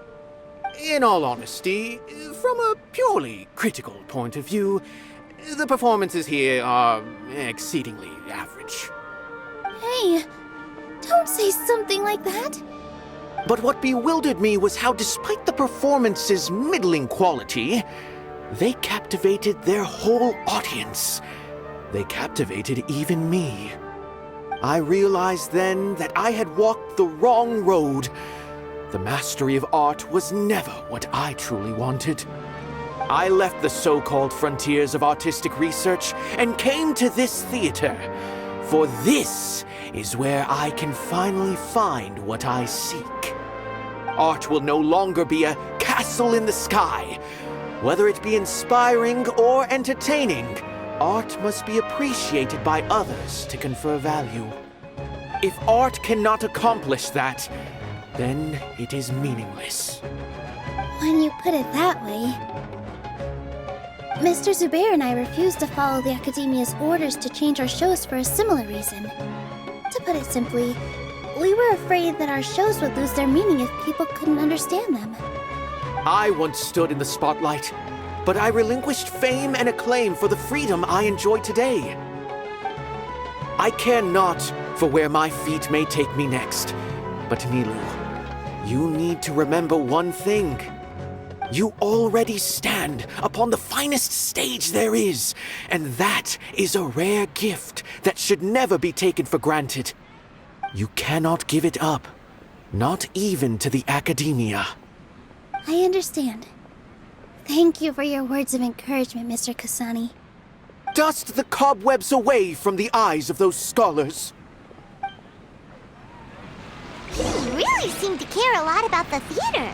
In all honesty, from a purely critical point of view, the performances here are exceedingly average. Hey, don't say something like that. But what bewildered me was how, despite the performance's middling quality, they captivated their whole audience. They captivated even me. I realized then that I had walked the wrong road. The mastery of art was never what I truly wanted. I left the so-called frontiers of artistic research and came to this theater, for this is where I can finally find what I seek. Art will no longer be a castle in the sky. Whether it be inspiring or entertaining, art must be appreciated by others to confer value. If art cannot accomplish that, then it is meaningless. When you put it that way... Mr. Zubair and I refused to follow the Academia's orders to change our shows for a similar reason. To put it simply, we were afraid that our shows would lose their meaning if people couldn't understand them. I once stood in the spotlight, but I relinquished fame and acclaim for the freedom I enjoy today. I care not for where my feet may take me next, but Nilou, you need to remember one thing. You already stand upon the finest stage there is, and that is a rare gift that should never be taken for granted. You cannot give it up, not even to the Academia. I understand. Thank you for your words of encouragement, Mr. Kasani. Dust the cobwebs away from the eyes of those scholars. He really seemed to care a lot about the theater.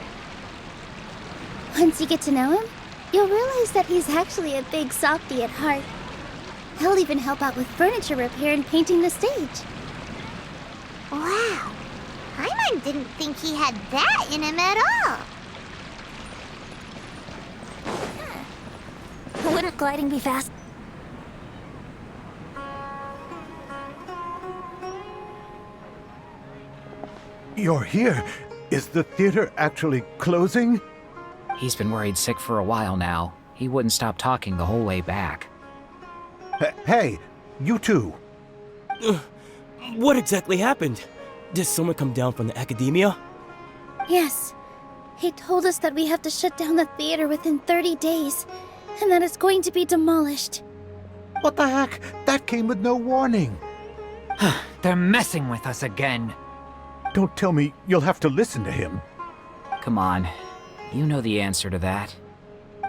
Once you get to know him, you'll realize that he's actually a big softie at heart. He'll even help out with furniture repair and painting the stage. Wow. Paimon didn't think he had that in him at all. Wouldn't gliding be fast? You're here. Is the theater actually closing? He's been worried sick for a while now. He wouldn't stop talking the whole way back. Hey, you two. What exactly happened? Did someone come down from the academia? Yes. He told us that we have to shut down the theater within 30 days, and that it's going to be demolished. What the heck? That came with no warning. They're messing with us again. Don't tell me you'll have to listen to him. Come on. You know the answer to that.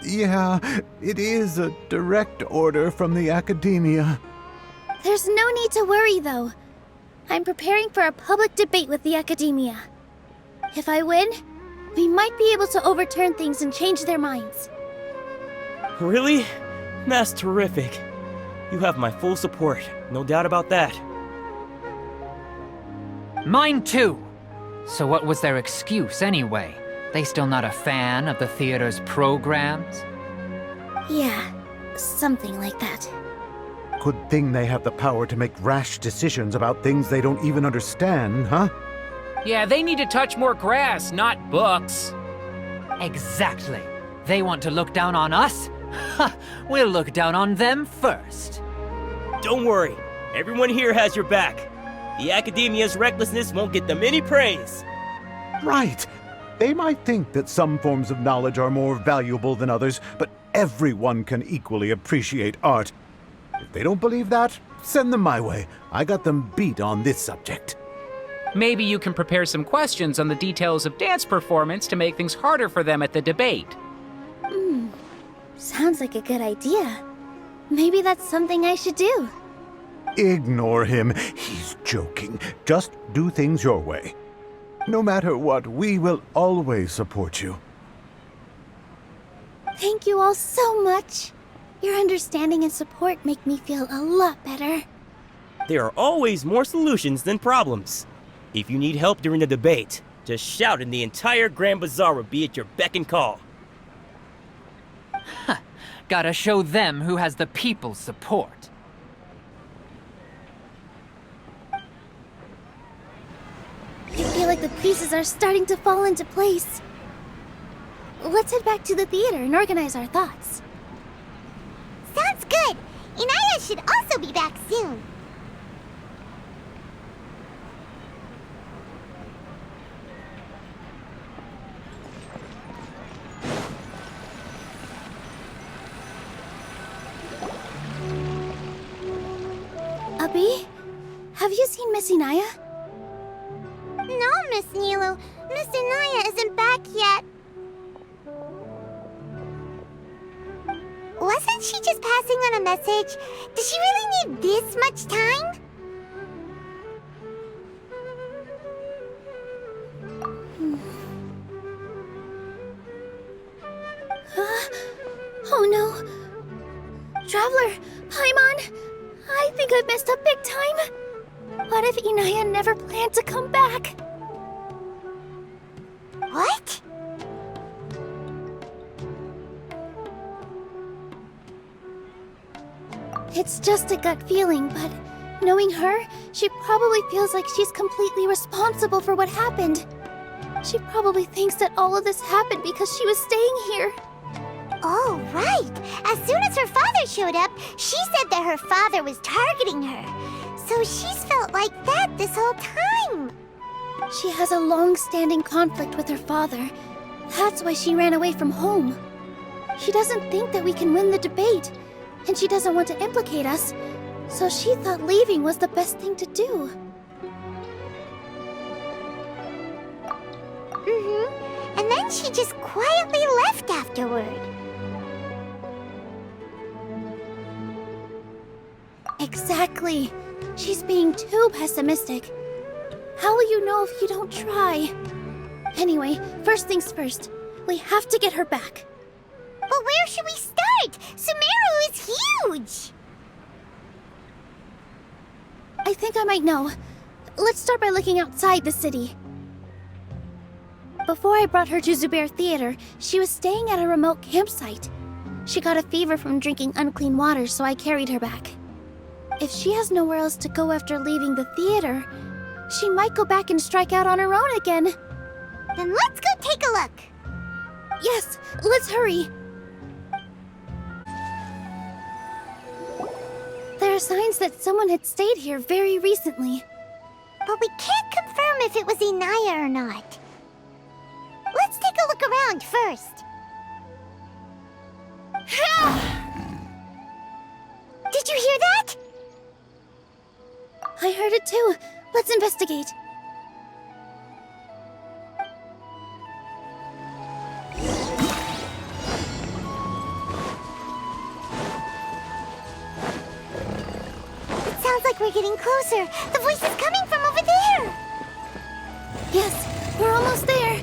Yeah, it is a direct order from the academia. There's no need to worry, though. I'm preparing for a public debate with the academia. If I win, we might be able to overturn things and change their minds. Really? That's terrific. You have my full support, no doubt about that. Mine too. So what was their excuse anyway? They still not a fan of the theater's programs? Yeah, something like that. Good thing they have the power to make rash decisions about things they don't even understand, huh? Yeah, they need to touch more grass, not books. Exactly. They want to look down on us? Ha! We'll look down on them first. Don't worry. Everyone here has your back. The academia's recklessness won't get them any praise. Right. They might think that some forms of knowledge are more valuable than others, but everyone can equally appreciate art. If they don't believe that, send them my way. I got them beat on this subject. Maybe you can prepare some questions on the details of dance performance to make things harder for them at the debate. Sounds like a good idea. Maybe that's something I should do. Ignore him. He's joking. Just do things your way. No matter what, we will always support you. Thank you all so much. Your understanding and support make me feel a lot better. There are always more solutions than problems. If you need help during the debate, just shout and the entire Grand Bazaar will be at your beck and call. Gotta show them who has the people's support. I feel like the pieces are starting to fall into place. Let's head back to the theater and organize our thoughts. Sounds good. Inaya should also be back soon. Abi, have you seen Miss Inaya? No, Miss Nilou. Miss Inaya isn't back yet. Wasn't she just passing on a message? Does she really need this much time? Oh no. Traveler, Paimon, I think I've messed up big time. What if Inaya never planned to come back? What? It's just a gut feeling, but knowing her, she probably feels like she's completely responsible for what happened. She probably thinks that all of this happened because she was staying here. Oh, right. As soon as her father showed up, she said that her father was targeting her. So she's felt like that this whole time. She has a long-standing conflict with her father. That's why she ran away from home. She doesn't think that we can win the debate, and she doesn't want to implicate us, so she thought leaving was the best thing to do. And then she just quietly left afterward. Exactly. She's being too pessimistic. How will you know if you don't try? Anyway, first things first. We have to get her back. But where should we start? Sumeru is huge! I think I might know. Let's start by looking outside the city. Before I brought her to Zubair Theater, she was staying at a remote campsite. She got a fever from drinking unclean water, so I carried her back. If she has nowhere else to go after leaving the theater, she might go back and strike out on her own again. Then let's go take a look. Yes, let's hurry. There are signs that someone had stayed here very recently. But we can't confirm if it was Inaya or not. Let's take a look around first. Did you hear that? I heard it too. Let's investigate. It sounds like we're getting closer. The voice is coming from over there. Yes, we're almost there.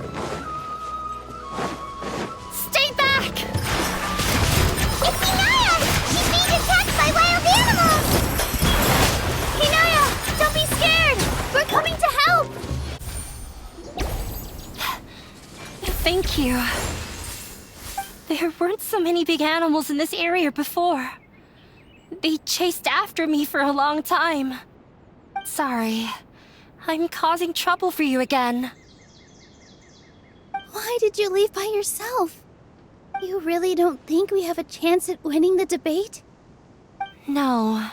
Stay back! It's Inaya! She's being attacked by wild animals! Inaya, don't be scared! We're coming to help! Thank you. There weren't so many big animals in this area before. They chased after me for a long time. Sorry. I'm causing trouble for you again. Why did you leave by yourself? You really don't think we have a chance at winning the debate? No.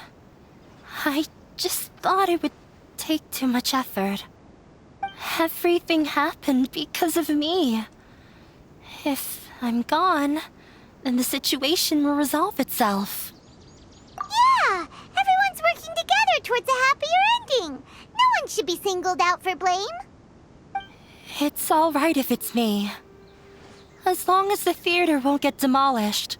I just thought it would take too much effort. Everything happened because of me. If I'm gone, then the situation will resolve itself. Yeah! Everyone's working together towards a happier ending. No one should be singled out for blame. It's all right if it's me. As long as the theater won't get demolished.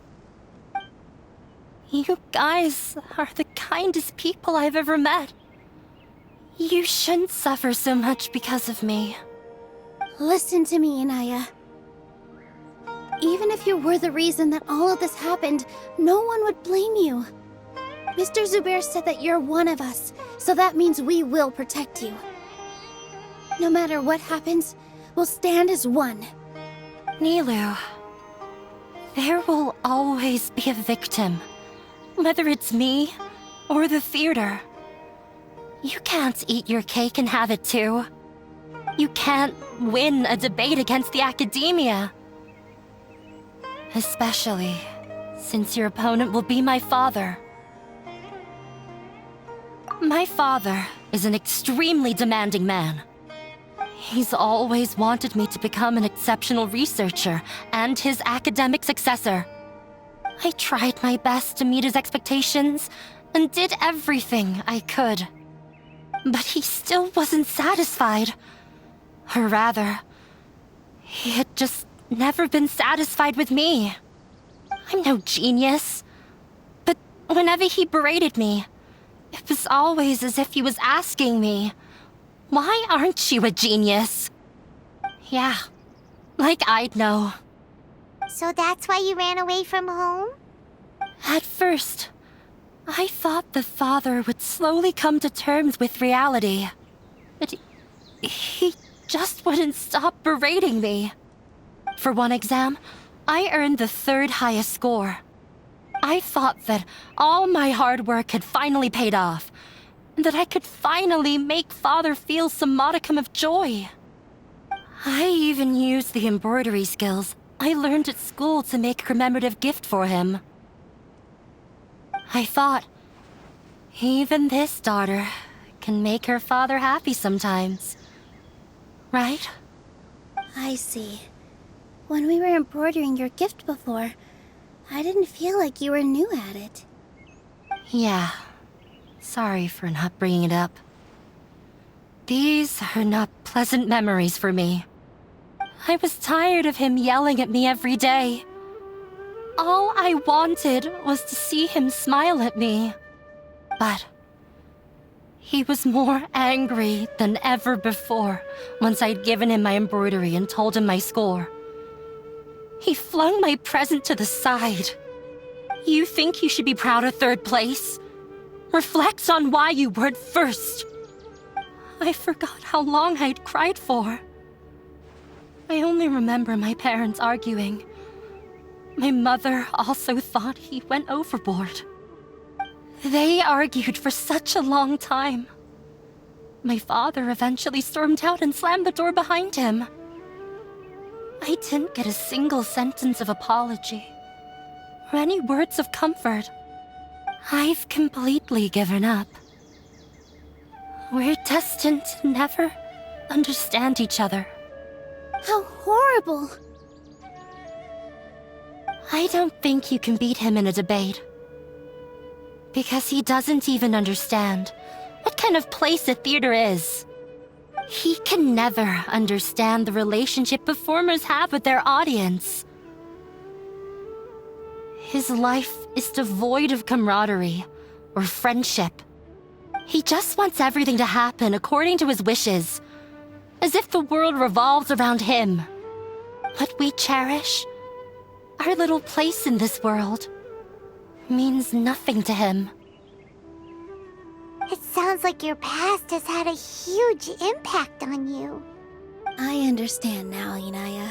You guys are the kindest people I've ever met. You shouldn't suffer so much because of me. Listen to me, Inaya. Even if you were the reason that all of this happened, no one would blame you. Mr. Zubair said that you're one of us, so that means we will protect you. No matter what happens, we'll stand as one. Nilou, there will always be a victim, whether it's me or the theater. You can't eat your cake and have it too. You can't win a debate against the academia. Especially since your opponent will be my father. My father is an extremely demanding man. He's always wanted me to become an exceptional researcher and his academic successor. I tried my best to meet his expectations and did everything I could. But he still wasn't satisfied. Or rather, he had just never been satisfied with me. I'm no genius. But whenever he berated me, it was always as if he was asking me, "Why aren't you a genius?" Yeah, like I'd know. So that's why you ran away from home? At first, I thought the father would slowly come to terms with reality. But he just wouldn't stop berating me. For one exam, I earned the 3rd highest score. I thought that all my hard work had finally paid off, and that I could finally make Father feel some modicum of joy. I even used the embroidery skills I learned at school to make a commemorative gift for him. I thought, even this daughter can make her father happy sometimes. Right? I see. When we were embroidering your gift before, I didn't feel like you were new at it. Yeah. Sorry for not bringing it up. These are not pleasant memories for me. I was tired of him yelling at me every day. All I wanted was to see him smile at me. But he was more angry than ever before once I'd given him my embroidery and told him my score. He flung my present to the side. You think you should be proud of third place? Reflect on why you weren't first. I forgot how long I'd cried for. I only remember my parents arguing. My mother also thought he went overboard. They argued for such a long time. My father eventually stormed out and slammed the door behind him. I didn't get a single sentence of apology or any words of comfort. I've completely given up. We're destined to never understand each other. How horrible! I don't think you can beat him in a debate. Because he doesn't even understand what kind of place a theater is. He can never understand the relationship performers have with their audience. His life is devoid of camaraderie or friendship. He just wants everything to happen according to his wishes, as if the world revolves around him. What we cherish, our little place in this world, means nothing to him. It sounds like your past has had a huge impact on you. I understand now, Inaya.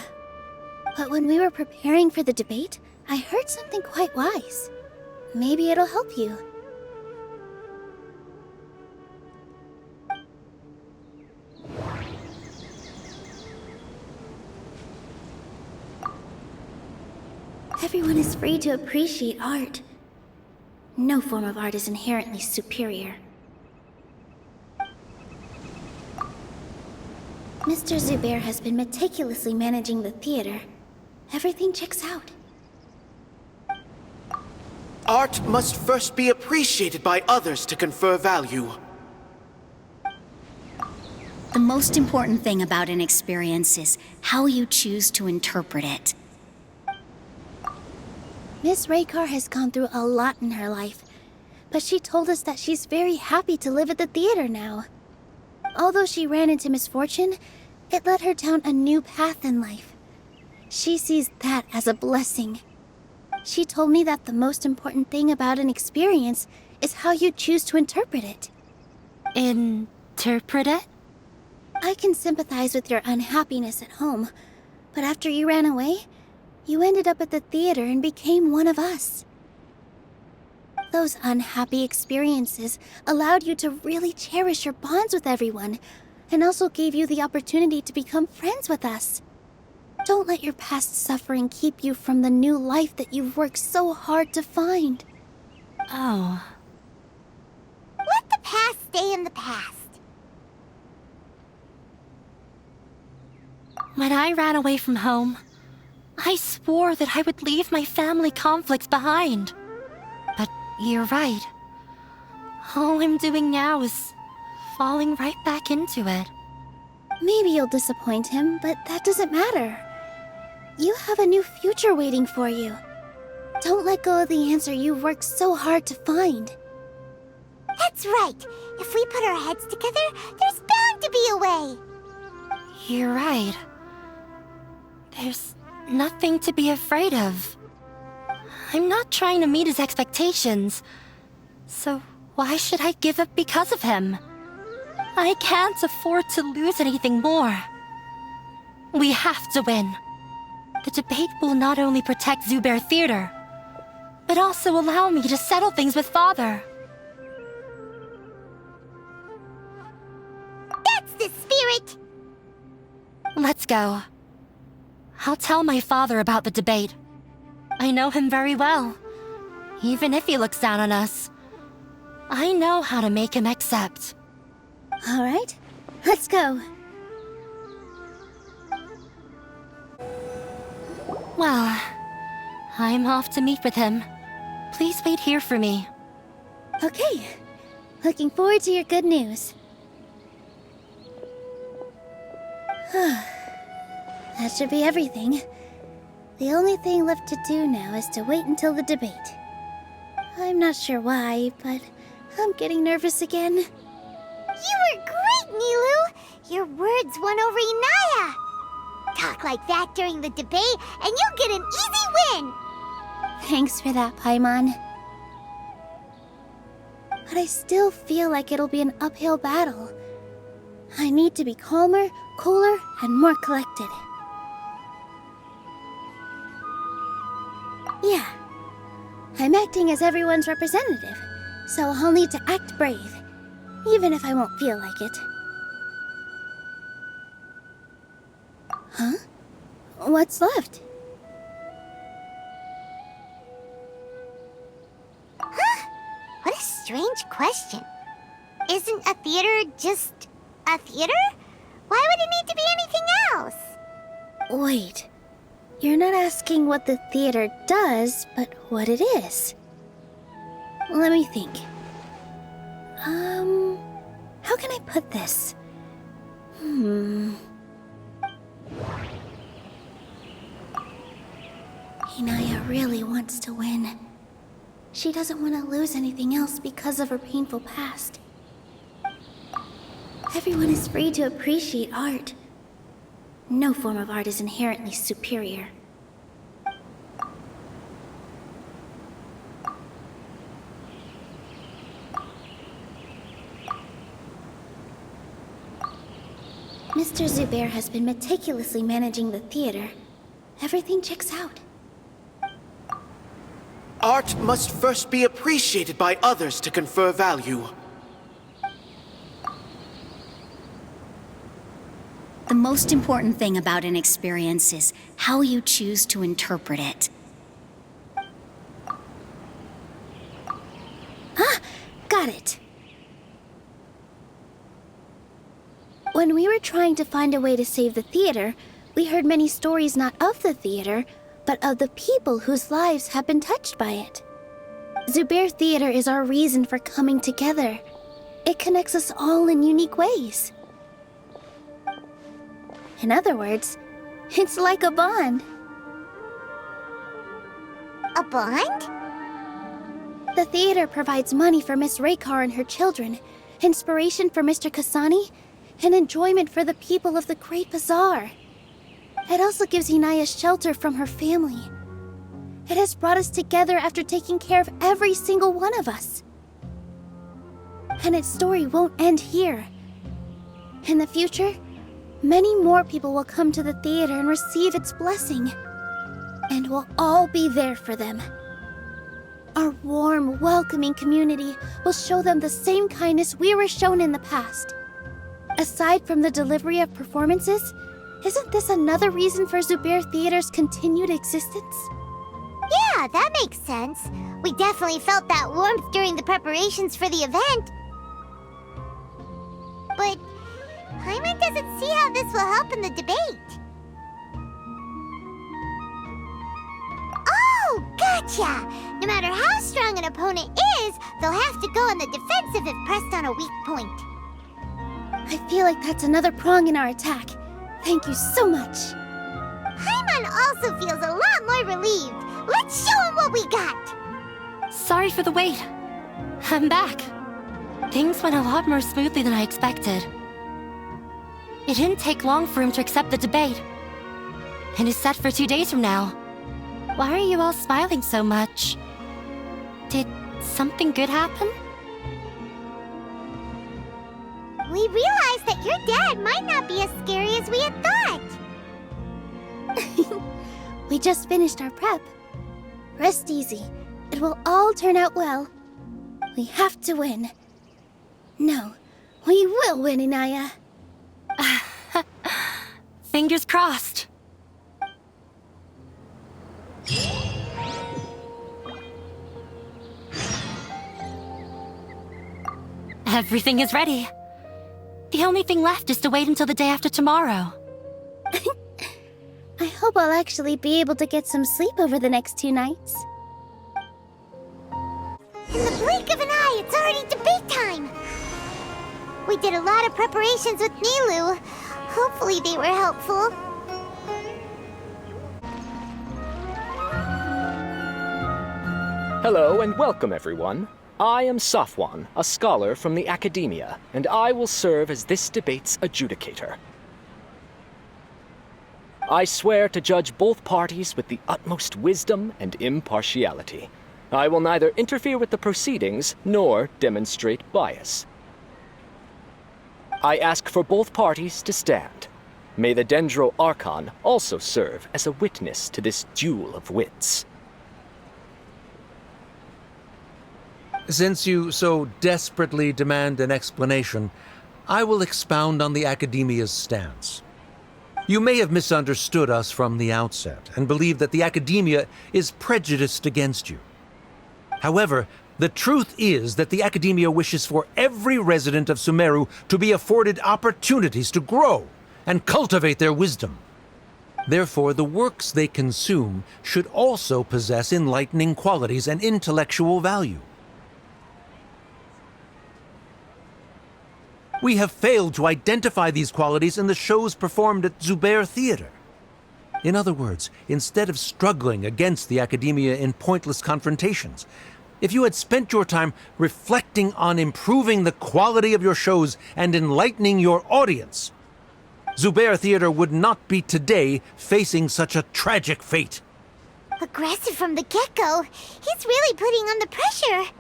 But when we were preparing for the debate, I heard something quite wise. Maybe it'll help you. Everyone is free to appreciate art. No form of art is inherently superior. Mr. Zubair has been meticulously managing the theater. Everything checks out. Art must first be appreciated by others to confer value. The most important thing about an experience is how you choose to interpret it. Miss Raykar has gone through a lot in her life, but she told us that she's very happy to live at the theater now. Although she ran into misfortune, it led her down a new path in life. She sees that as a blessing. She told me that the most important thing about an experience is how you choose to interpret it. Interpret it? I can sympathize with your unhappiness at home, but after you ran away, you ended up at the theater and became one of us. Those unhappy experiences allowed you to really cherish your bonds with everyone, and also gave you the opportunity to become friends with us. Don't let your past suffering keep you from the new life that you've worked so hard to find. Oh. Let the past stay in the past. When I ran away from home, I swore that I would leave my family conflicts behind. But you're right. All I'm doing now is falling right back into it. Maybe you'll disappoint him, but that doesn't matter. You have a new future waiting for you. Don't let go of the answer you've worked so hard to find. That's right. If we put our heads together, there's bound to be a way. You're right. There's nothing to be afraid of. I'm not trying to meet his expectations. So why should I give up because of him? I can't afford to lose anything more. We have to win. The debate will not only protect Zubair Theater, but also allow me to settle things with Father. That's the spirit! Let's go. I'll tell my father about the debate. I know him very well. Even if he looks down on us, I know how to make him accept. All right, let's go. Well, I'm off to meet with him. Please wait here for me. Okay, looking forward to your good news. That should be everything. The only thing left to do now is to wait until the debate. I'm not sure why, but I'm getting nervous again. You were great, Nilou! Your words won over Inaya! Talk like that during the debate, and you'll get an easy win! Thanks for that, Paimon. But I still feel like it'll be an uphill battle. I need to be calmer, cooler, and more collected. Yeah. I'm acting as everyone's representative, so I'll need to act brave, even if I won't feel like it. Huh? What's left? Huh? What a strange question. Isn't a theater just a theater? Why would it need to be anything else? Wait. You're not asking what the theater does, but what it is. Let me think. How can I put this? Inaya really wants to win. She doesn't want to lose anything else because of her painful past. Everyone is free to appreciate art. No form of art is inherently superior. Mr. Zubair has been meticulously managing the theater. Everything checks out. Art must first be appreciated by others to confer value. The most important thing about an experience is how you choose to interpret it. Ah! Got it! When we were trying to find a way to save the theater, we heard many stories not of the theater, but of the people whose lives have been touched by it. Zubair Theater is our reason for coming together. It connects us all in unique ways. In other words, it's like a bond. A bond? The theater provides money for Miss Raykar and her children, inspiration for Mr. Kasani, and enjoyment for the people of the Great Bazaar. It also gives Inaya shelter from her family. It has brought us together after taking care of every single one of us. And its story won't end here. In the future, many more people will come to the theater and receive its blessing. And we'll all be there for them. Our warm, welcoming community will show them the same kindness we were shown in the past. Aside from the delivery of performances, isn't this another reason for Zubair Theater's continued existence? Yeah, that makes sense. We definitely felt that warmth during the preparations for the event. But Paimon doesn't see how this will help in the debate. Oh, gotcha! No matter how strong an opponent is, they'll have to go on the defensive if pressed on a weak point. I feel like that's another prong in our attack. Thank you so much. Paimon also feels a lot more relieved. Let's show him what we got! Sorry for the wait. I'm back. Things went a lot more smoothly than I expected. It didn't take long for him to accept the debate. And is set for 2 days from now. Why are you all smiling so much? Did something good happen? We realized that your dad might not be as scary as we had thought. We just finished our prep. Rest easy. It will all turn out well. We have to win. No, we will win, Inaya. Fingers crossed. Everything is ready. The only thing left is to wait until the day after tomorrow. I hope I'll actually be able to get some sleep over the next 2 nights. In the blink of an eye, it's already debate time! We did a lot of preparations with Nilou. Hopefully they were helpful. Hello and welcome, everyone. I am Safwan, a scholar from the Academia, and I will serve as this debate's adjudicator. I swear to judge both parties with the utmost wisdom and impartiality. I will neither interfere with the proceedings nor demonstrate bias. I ask for both parties to stand. May the Dendro Archon also serve as a witness to this duel of wits. Since you so desperately demand an explanation, I will expound on the Academia's stance. You may have misunderstood us from the outset and believe that the Academia is prejudiced against you. However, the truth is that the Academia wishes for every resident of Sumeru to be afforded opportunities to grow and cultivate their wisdom. Therefore, the works they consume should also possess enlightening qualities and intellectual value. We have failed to identify these qualities in the shows performed at Zubair Theater. In other words, instead of struggling against the Academia in pointless confrontations, if you had spent your time reflecting on improving the quality of your shows and enlightening your audience, Zubair Theater would not be today facing such a tragic fate. Aggressive from the get-go. He's really putting on the pressure.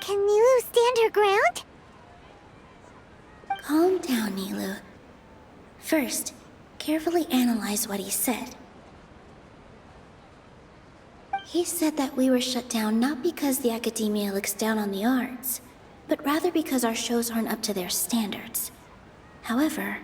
Can Nilou stand her ground? Calm down, Nilou. First, carefully analyze what he said. He said that we were shut down not because the Academia looks down on the arts, but rather because our shows aren't up to their standards. However,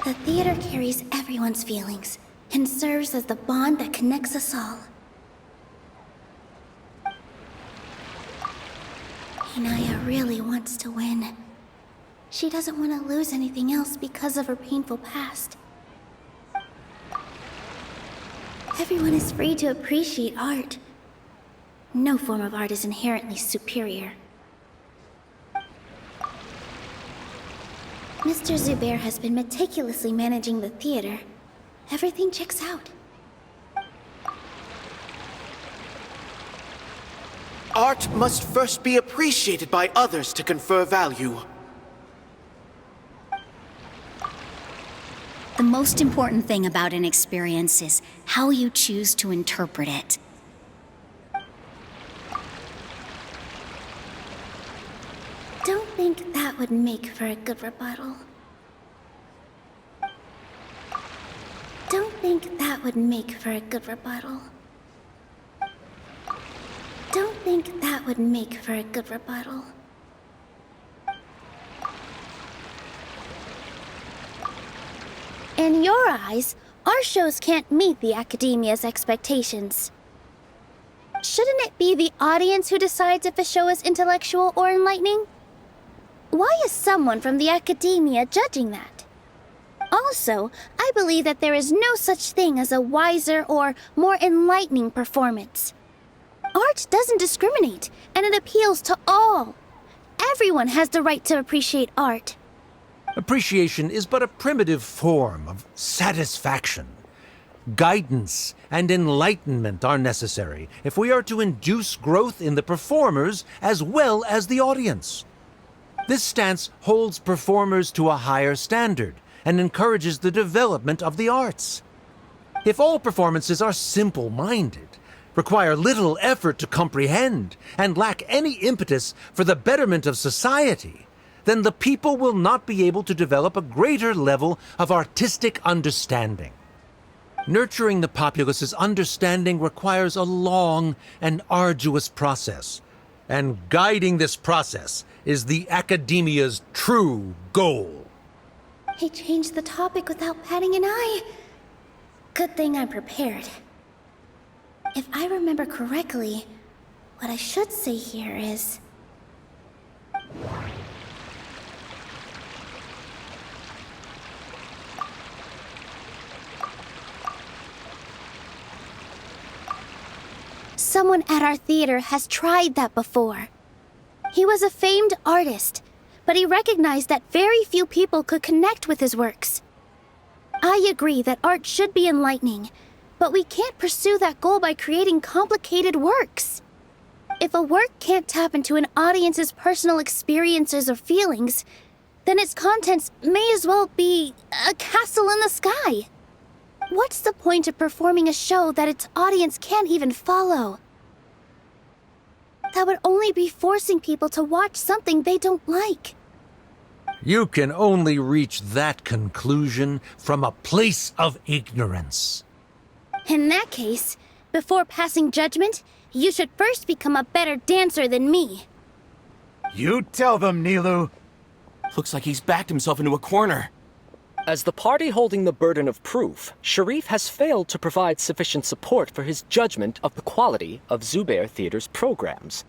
the theater carries everyone's feelings and serves as the bond that connects us all. Inaya really wants to win. She doesn't want to lose anything else because of her painful past. Everyone is free to appreciate art. No form of art is inherently superior. Mr. Zubair has been meticulously managing the theater. Everything checks out. Art must first be appreciated by others to confer value. The most important thing about an experience is how you choose to interpret it. Don't think that would make for a good rebuttal. Don't think that would make for a good rebuttal. Don't think that would make for a good rebuttal. In your eyes, our shows can't meet the Academia's expectations. Shouldn't it be the audience who decides if a show is intellectual or enlightening? Why is someone from the Academia judging that? Also, I believe that there is no such thing as a wiser or more enlightening performance. Art doesn't discriminate, and it appeals to all. Everyone has the right to appreciate art. Appreciation is but a primitive form of satisfaction. Guidance and enlightenment are necessary if we are to induce growth in the performers as well as the audience. This stance holds performers to a higher standard and encourages the development of the arts. If all performances are simple-minded, require little effort to comprehend, and lack any impetus for the betterment of society, then the people will not be able to develop a greater level of artistic understanding. Nurturing the populace's understanding requires a long and arduous process, and guiding this process is the Academia's true goal. He changed the topic without batting an eye. Good thing I'm prepared. If I remember correctly, what I should say here is... Someone at our theater has tried that before. He was a famed artist, but he recognized that very few people could connect with his works. I agree that art should be enlightening, but we can't pursue that goal by creating complicated works. If a work can't tap into an audience's personal experiences or feelings, then its contents may as well be a castle in the sky. What's the point of performing a show that its audience can't even follow? That would only be forcing people to watch something they don't like. You can only reach that conclusion from a place of ignorance. In that case, before passing judgment, you should first become a better dancer than me. You tell them, Nilou. Looks like he's backed himself into a corner. As the party holding the burden of proof, Sharif has failed to provide sufficient support for his judgment of the quality of Zubair Theater's programs.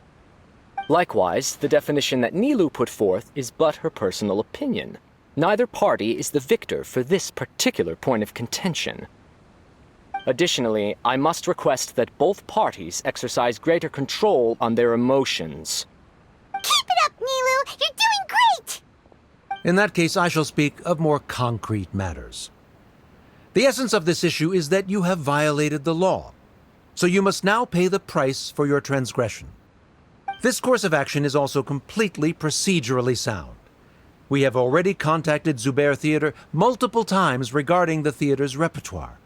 Likewise, the definition that Nilou put forth is but her personal opinion. Neither party is the victor for this particular point of contention. Additionally, I must request that both parties exercise greater control on their emotions. Keep it up, Nilou! You're doing great! In that case, I shall speak of more concrete matters. The essence of this issue is that you have violated the law, so you must now pay the price for your transgression. This course of action is also completely procedurally sound. We have already contacted Zubair Theater multiple times regarding the theater's repertoire.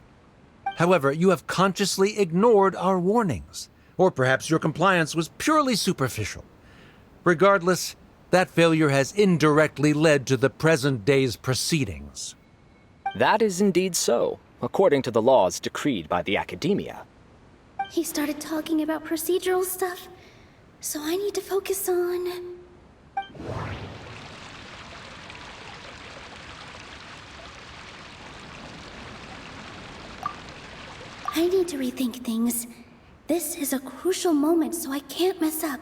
However, you have consciously ignored our warnings, or perhaps your compliance was purely superficial. Regardless, that failure has indirectly led to the present day's proceedings. That is indeed so, according to the laws decreed by the Academia. He started talking about procedural stuff, so I need to focus on... I need to rethink things. This is a crucial moment, so I can't mess up.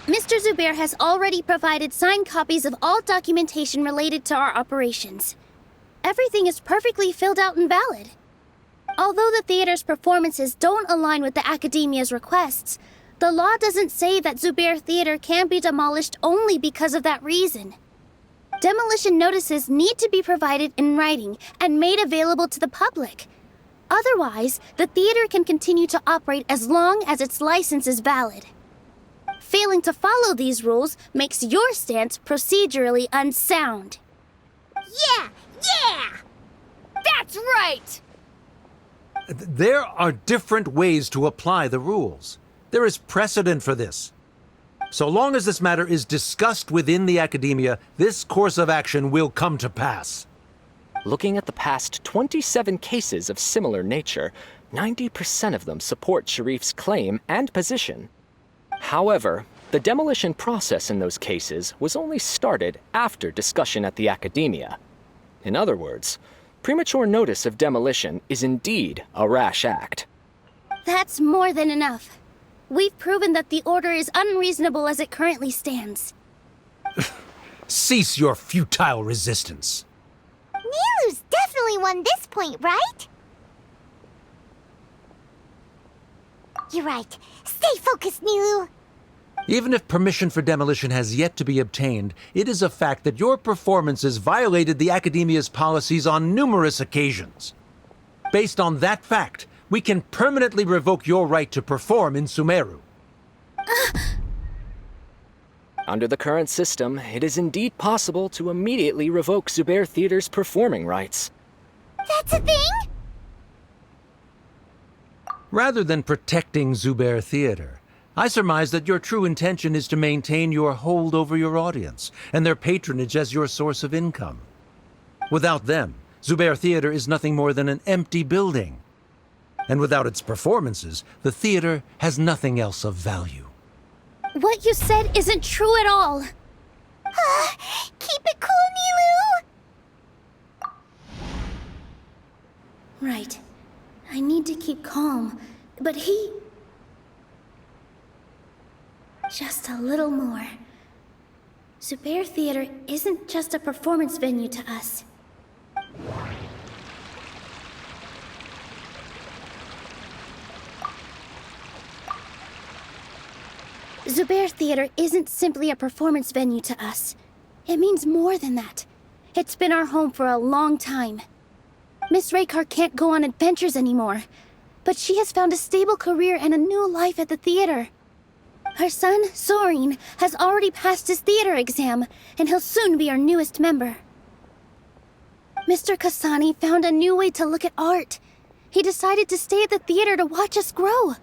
Mr. Zubair has already provided signed copies of all documentation related to our operations. Everything is perfectly filled out and valid. Although the theater's performances don't align with the Academia's requests, the law doesn't say that Zubair Theater can be demolished only because of that reason. Demolition notices need to be provided in writing and made available to the public. Otherwise, the theater can continue to operate as long as its license is valid. Failing to follow these rules makes your stance procedurally unsound. Yeah! Yeah! That's right! There are different ways to apply the rules. There is precedent for this. So long as this matter is discussed within the Academia, this course of action will come to pass. Looking at the past 27 cases of similar nature, 90% of them support Sharif's claim and position. However, the demolition process in those cases was only started after discussion at the Academia. In other words, premature notice of demolition is indeed a rash act. That's more than enough. We've proven that the order is unreasonable as it currently stands. Cease your futile resistance. Nilou's definitely won this point, right? You're right. Stay focused, Nilou. Even if permission for demolition has yet to be obtained, it is a fact that your performances violated the Academia's policies on numerous occasions. Based on that fact, we can permanently revoke your right to perform in Sumeru. Under the current system, it is indeed possible to immediately revoke Zubair Theater's performing rights. That's a thing? Rather than protecting Zubair Theater, I surmise that your true intention is to maintain your hold over your audience and their patronage as your source of income. Without them, Zubair Theater is nothing more than an empty building. And without its performances, the theater has nothing else of value. What you said isn't true at all. Keep it cool, Nilou! Right. I need to keep calm, but he... Just a little more. Zubair Theater isn't just a performance venue to us. Zubair Theater isn't simply a performance venue to us. It means more than that. It's been our home for a long time. Miss Raykar can't go on adventures anymore, but she has found a stable career and a new life at the theater. Her son, Soren, has already passed his theater exam, and he'll soon be our newest member. Mr. Kasani found a new way to look at art. He decided to stay at the theater to watch us grow.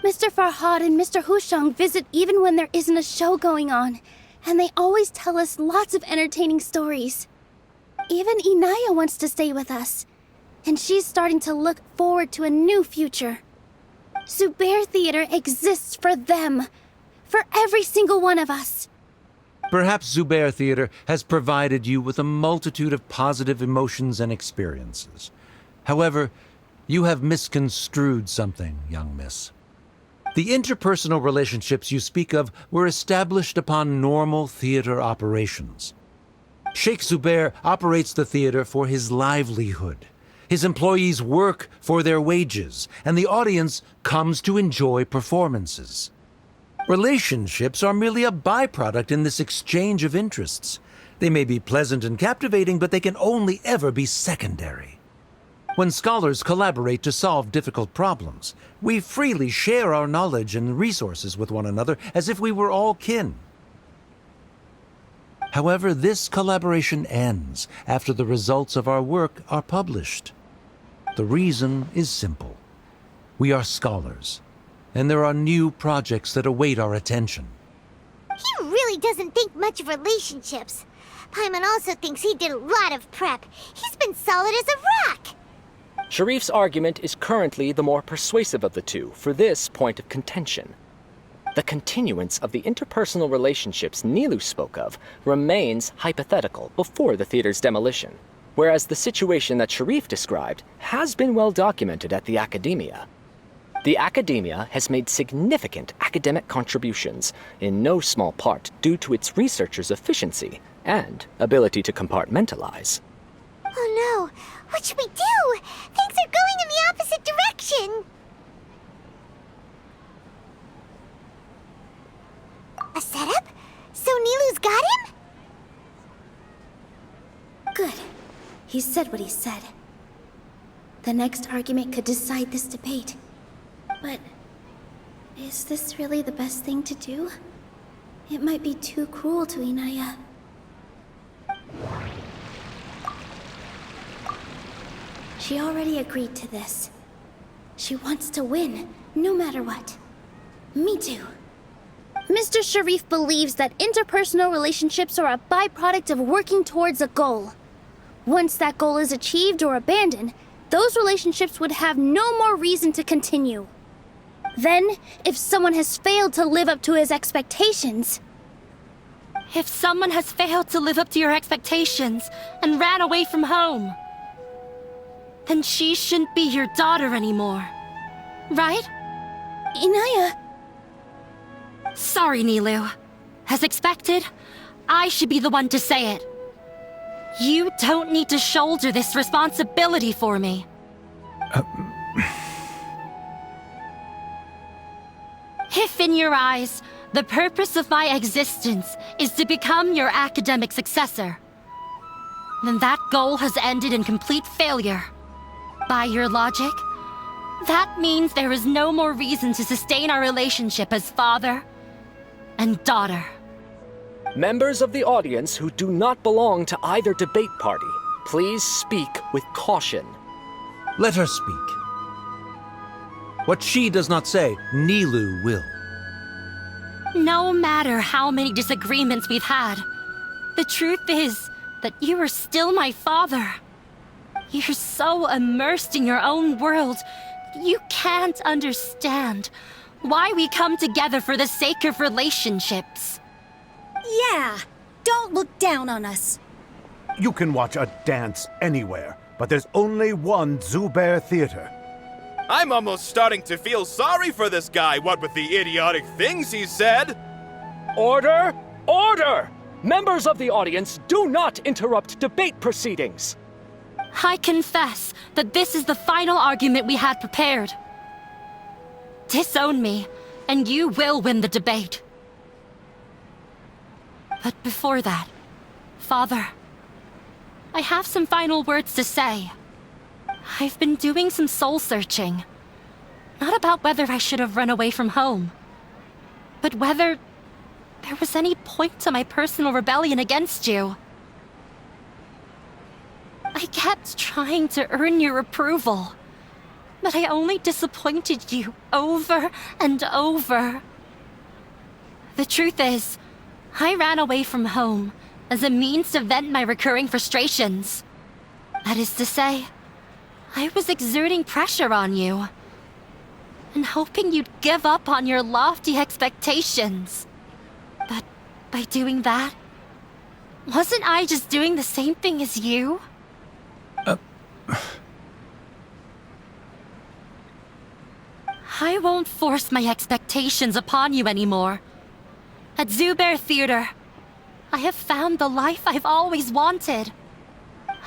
Mr. Farhad and Mr. Hushang visit even when there isn't a show going on, and they always tell us lots of entertaining stories. Even Inaya wants to stay with us, and she's starting to look forward to a new future. Zubair Theater exists for them, for every single one of us. Perhaps Zubair Theater has provided you with a multitude of positive emotions and experiences. However, you have misconstrued something, young miss. The interpersonal relationships you speak of were established upon normal theater operations. Sheikh Zubair operates the theater for his livelihood. His employees work for their wages, and the audience comes to enjoy performances. Relationships are merely a byproduct in this exchange of interests. They may be pleasant and captivating, but they can only ever be secondary. When scholars collaborate to solve difficult problems, we freely share our knowledge and resources with one another as if we were all kin. However, this collaboration ends after the results of our work are published. The reason is simple. We are scholars, and there are new projects that await our attention. He really doesn't think much of relationships. Paimon also thinks he did a lot of prep. He's been solid as a rock. Sharif's argument is currently the more persuasive of the two for this point of contention. The continuance of the interpersonal relationships Nilou spoke of remains hypothetical before the theater's demolition, whereas the situation that Sharif described has been well documented at the Academia. The Academia has made significant academic contributions, in no small part due to its researchers' efficiency and ability to compartmentalize. Oh no! What should we do? Things are going in the opposite direction! A setup? So Nilou's got him? Good. He said what he said. The next argument could decide this debate. But is this really the best thing to do? It might be too cruel to Inaya. She already agreed to this. She wants to win, no matter what. Me too. Mr. Sharif believes that interpersonal relationships are a byproduct of working towards a goal. Once that goal is achieved or abandoned, those relationships would have no more reason to continue. Then, if someone has failed to live up to his expectations... If someone has failed to live up to your expectations and ran away from home, then she shouldn't be your daughter anymore. Right? Inaya... Sorry, Nilou. As expected, I should be the one to say it. You don't need to shoulder this responsibility for me. If in your eyes, the purpose of my existence is to become your academic successor, then that goal has ended in complete failure. By your logic, that means there is no more reason to sustain our relationship as father and daughter. Members of the audience who do not belong to either debate party, please speak with caution. Let her speak. What she does not say, Nilou will. No matter how many disagreements we've had, the truth is that you are still my father. You're so immersed in your own world, you can't understand why we come together for the sake of relationships. Yeah, don't look down on us. You can watch a dance anywhere, but there's only one Zubair Theater. I'm almost starting to feel sorry for this guy, what with the idiotic things he said. Order! Order! Members of the audience, do not interrupt debate proceedings. I confess that this is the final argument we had prepared. Disown me, and you will win the debate. But before that, Father, I have some final words to say. I've been doing some soul searching. Not about whether I should have run away from home, but whether there was any point to my personal rebellion against you. I kept trying to earn your approval, but I only disappointed you over and over. The truth is, I ran away from home as a means to vent my recurring frustrations. That is to say, I was exerting pressure on you and hoping you'd give up on your lofty expectations. But by doing that, wasn't I just doing the same thing as you? I won't force my expectations upon you anymore. At Zubair Theater, I have found the life I've always wanted.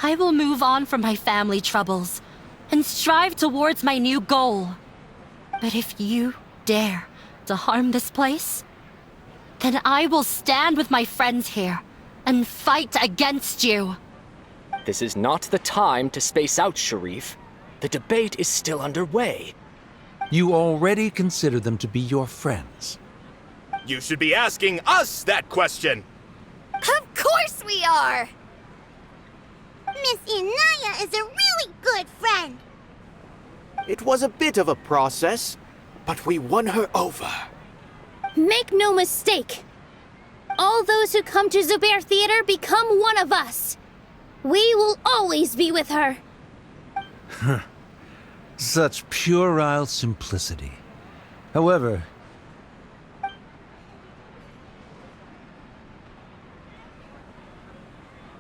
I will move on from my family troubles and strive towards my new goal. But if you dare to harm this place, then I will stand with my friends here and fight against you. This is not the time to space out, Sharif. The debate is still underway. You already consider them to be your friends. You should be asking us that question! Of course we are! Miss Inaya is a really good friend. It was a bit of a process, but we won her over. Make no mistake. All those who come to Zubair Theater become one of us. We will always be with her. Such puerile simplicity. However,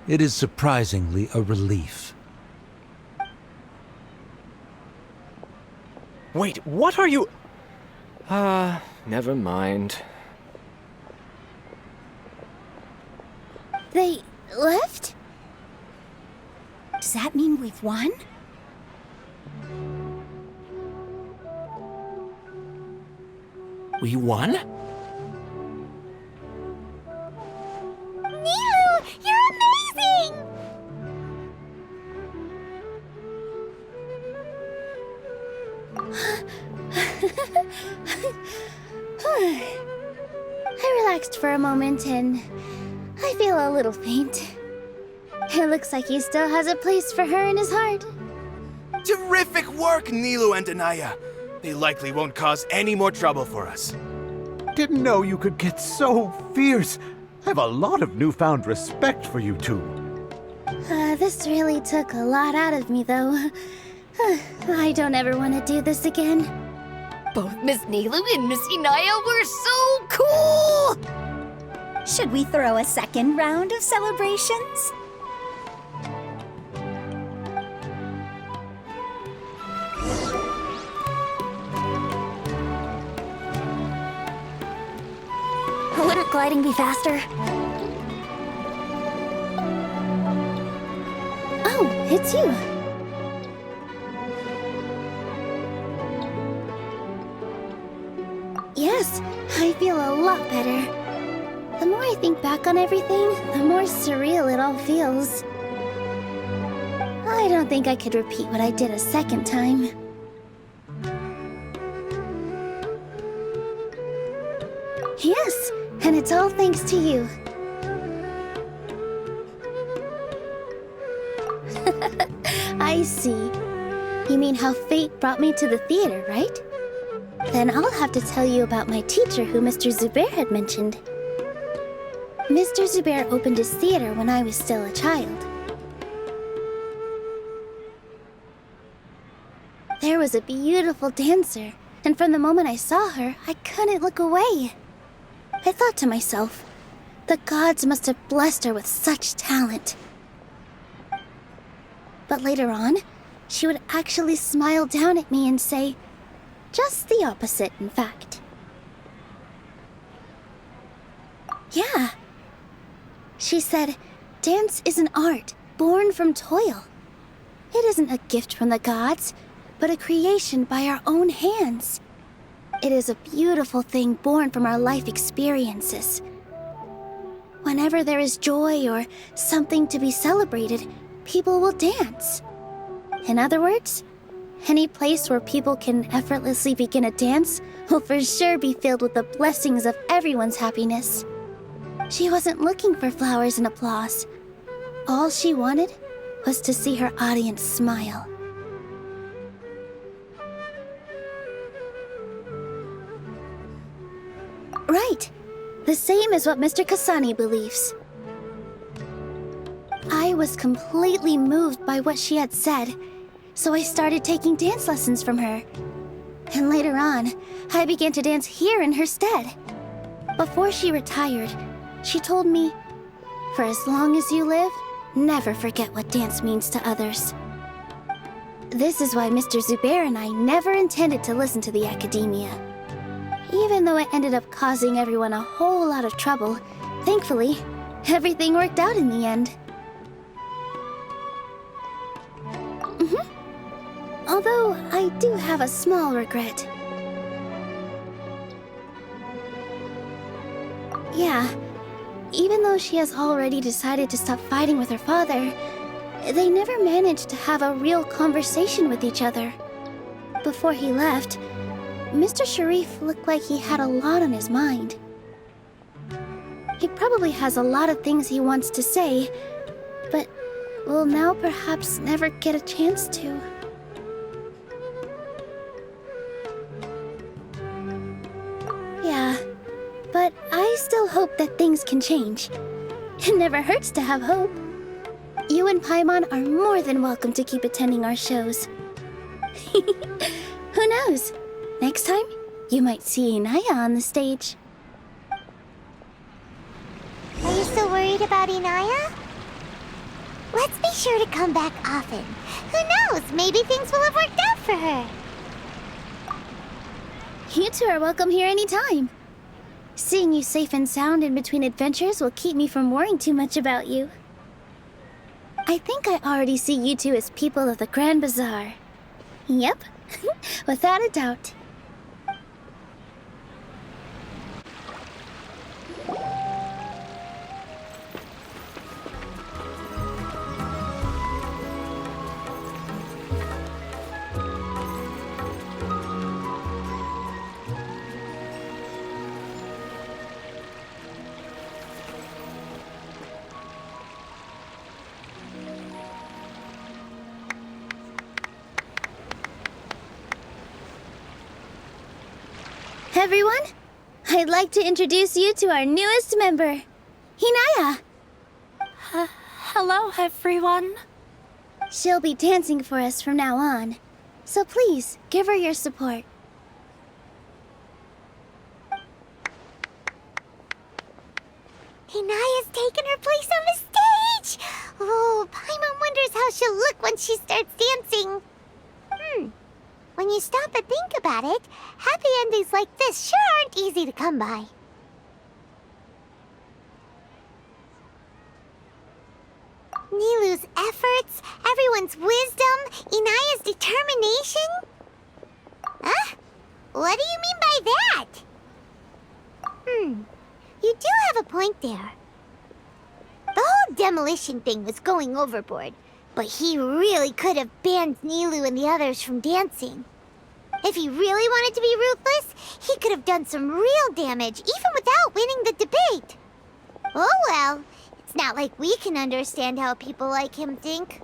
it is surprisingly a relief. Wait, what are you... never mind. They left? Does that mean we've won? We won? Nilou, you're amazing! I relaxed for a moment and I feel a little faint. It looks like he still has a place for her in his heart. Terrific work, Nilou and Anaya. They likely won't cause any more trouble for us. Didn't know you could get so fierce. I have a lot of newfound respect for you two. This really took a lot out of me, though. I don't ever want to do this again. Both Miss Nilou and Miss Inaya were so cool! Should we throw a second round of celebrations? Wouldn't gliding be faster? Oh, it's you. Yes, I feel a lot better. The more I think back on everything, the more surreal it all feels. I don't think I could repeat what I did a second time. Yes, and it's all thanks to you. I see. You mean how fate brought me to the theater, right? Then I'll have to tell you about my teacher who Mr. Zubair had mentioned. Mr. Zubair opened his theater when I was still a child. There was a beautiful dancer, and from the moment I saw her, I couldn't look away. I thought to myself, the gods must have blessed her with such talent. But later on, she would actually smile down at me and say, just the opposite, in fact. Yeah. She said, dance is an art born from toil. It isn't a gift from the gods, but a creation by our own hands. It is a beautiful thing born from our life experiences. Whenever there is joy or something to be celebrated, people will dance. In other words, any place where people can effortlessly begin a dance will for sure be filled with the blessings of everyone's happiness. She wasn't looking for flowers and applause. All she wanted was to see her audience smile. Right. The same as what Mr. Kasani believes. I was completely moved by what she had said, so I started taking dance lessons from her. And later on, I began to dance here in her stead. Before she retired, she told me, "For as long as you live, never forget what dance means to others." This is why Mr. Zubair and I never intended to listen to the academia. Even though it ended up causing everyone a whole lot of trouble, thankfully, everything worked out in the end. Although, I do have a small regret. Yeah, even though she has already decided to stop fighting with her father, they never managed to have a real conversation with each other. Before he left, Mr. Sharif looked like he had a lot on his mind. He probably has a lot of things he wants to say, but will now perhaps never get a chance to. Yeah, but I still hope that things can change. It never hurts to have hope. You and Paimon are more than welcome to keep attending our shows. Who knows? Next time, you might see Inaya on the stage. Are you still worried about Inaya? Let's be sure to come back often. Who knows? Maybe things will have worked out for her. You two are welcome here anytime. Seeing you safe and sound in between adventures will keep me from worrying too much about you. I think I already see you two as people of the Grand Bazaar. Yep, without a doubt. Everyone, I'd like to introduce you to our newest member, Inaya. Hello, everyone. She'll be dancing for us from now on, so please give her your support. Inaya's taken her place on the stage! Oh, Paimon wonders how she'll look when she starts dancing. When you stop and think about it, happy endings like this sure aren't easy to come by. Nilou's efforts, everyone's wisdom, Inaya's determination? Huh? What do you mean by that? You do have a point there. The whole demolition thing was going overboard, but he really could have banned Nilou and the others from dancing. If he really wanted to be ruthless, he could have done some real damage, even without winning the debate. Oh well, it's not like we can understand how people like him think.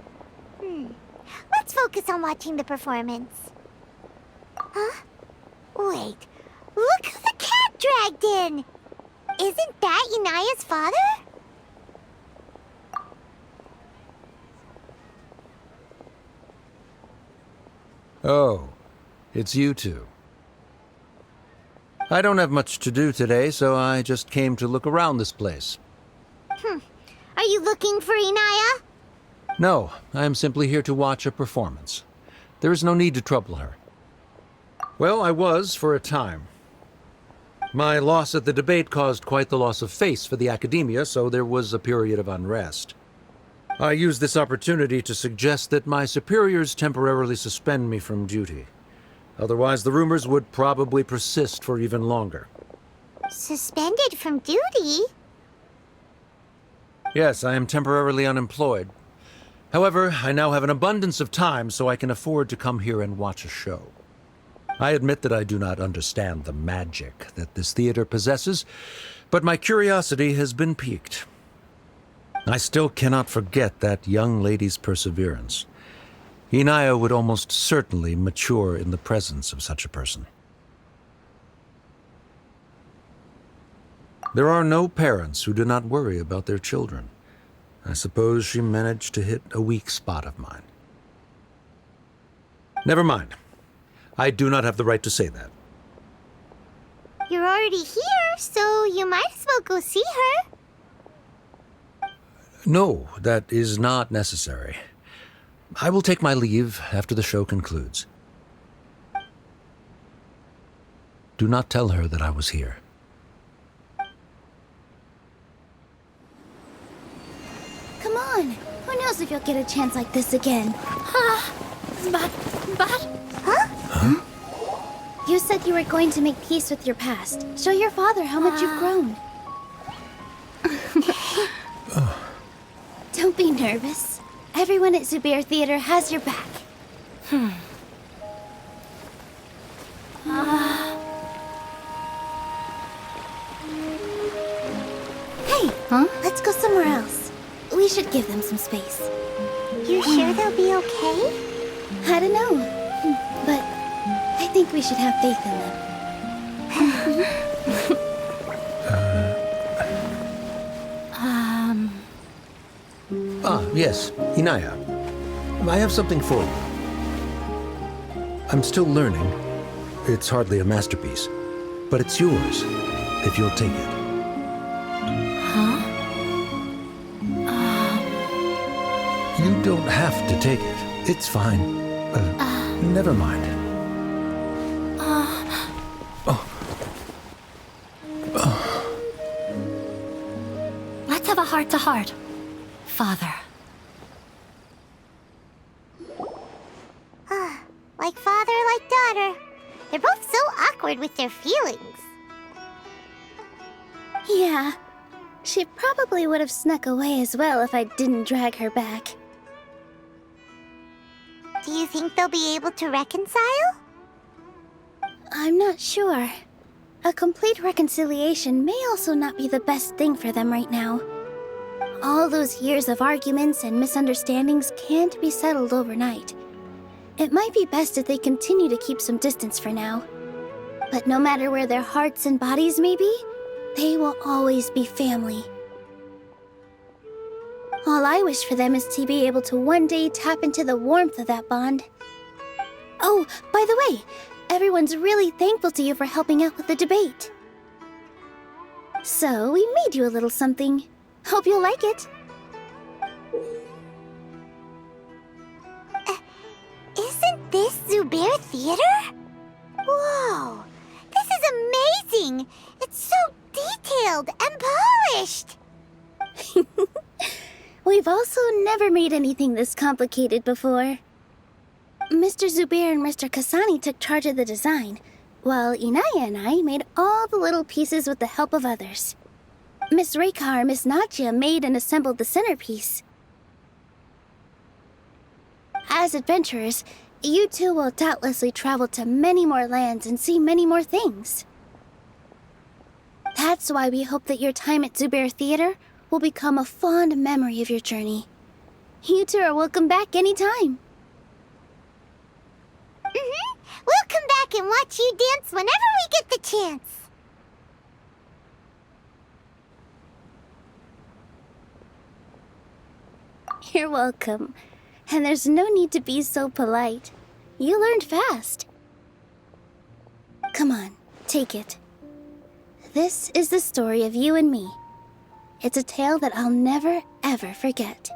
Let's focus on watching the performance. Huh? Wait, look who the cat dragged in! Isn't that Inaya's father? Oh, it's you two. I don't have much to do today, so I just came to look around this place. Are you looking for Inaya? No, I am simply here to watch a performance. There is no need to trouble her. Well, I was for a time. My loss at the debate caused quite the loss of face for the academia, so there was a period of unrest. I used this opportunity to suggest that my superiors temporarily suspend me from duty. Otherwise, the rumors would probably persist for even longer. Suspended from duty? Yes, I am temporarily unemployed. However, I now have an abundance of time, so I can afford to come here and watch a show. I admit that I do not understand the magic that this theater possesses, but my curiosity has been piqued. I still cannot forget that young lady's perseverance. Inaya would almost certainly mature in the presence of such a person. There are no parents who do not worry about their children. I suppose she managed to hit a weak spot of mine. Never mind. I do not have the right to say that. You're already here, so you might as well go see her. No, that is not necessary. I will take my leave after the show concludes. Do not tell her that I was here. Come on. Who knows if you'll get a chance like this again? But... Huh? You said you were going to make peace with your past. Show your father how much you've grown. Don't be nervous. Everyone at Zubair Theater has your back. Hey, let's go somewhere else. We should give them some space. You sure they'll be okay? I don't know, but I think we should have faith in them. Yes, Inaya. I have something for you. I'm still learning. It's hardly a masterpiece, but it's yours, if you'll take it. You don't have to take it. It's fine. Never mind. Let's have a heart-to-heart, Father. Like father, like daughter. They're both so awkward with their feelings. Yeah, she probably would have snuck away as well if I didn't drag her back. Do you think they'll be able to reconcile? I'm not sure. A complete reconciliation may also not be the best thing for them right now. All those years of arguments and misunderstandings can't be settled overnight. It might be best if they continue to keep some distance for now. But no matter where their hearts and bodies may be, they will always be family. All I wish for them is to be able to one day tap into the warmth of that bond. Oh, by the way, everyone's really thankful to you for helping out with the debate. So, we made you a little something. Hope you'll like it. Isn't this Zubair Theater? Whoa! This is amazing! It's so detailed and polished! We've also never made anything this complicated before. Mr. Zubair and Mr. Kasani took charge of the design, while Inaya and I made all the little pieces with the help of others. Miss Reika and Miss Nadia made and assembled the centerpiece. As adventurers, you two will doubtlessly travel to many more lands and see many more things. That's why we hope that your time at Zubair Theater will become a fond memory of your journey. You two are welcome back anytime. We'll come back and watch you dance whenever we get the chance. You're welcome. And there's no need to be so polite. You learned fast. Come on, take it. This is the story of you and me. It's a tale that I'll never, ever forget.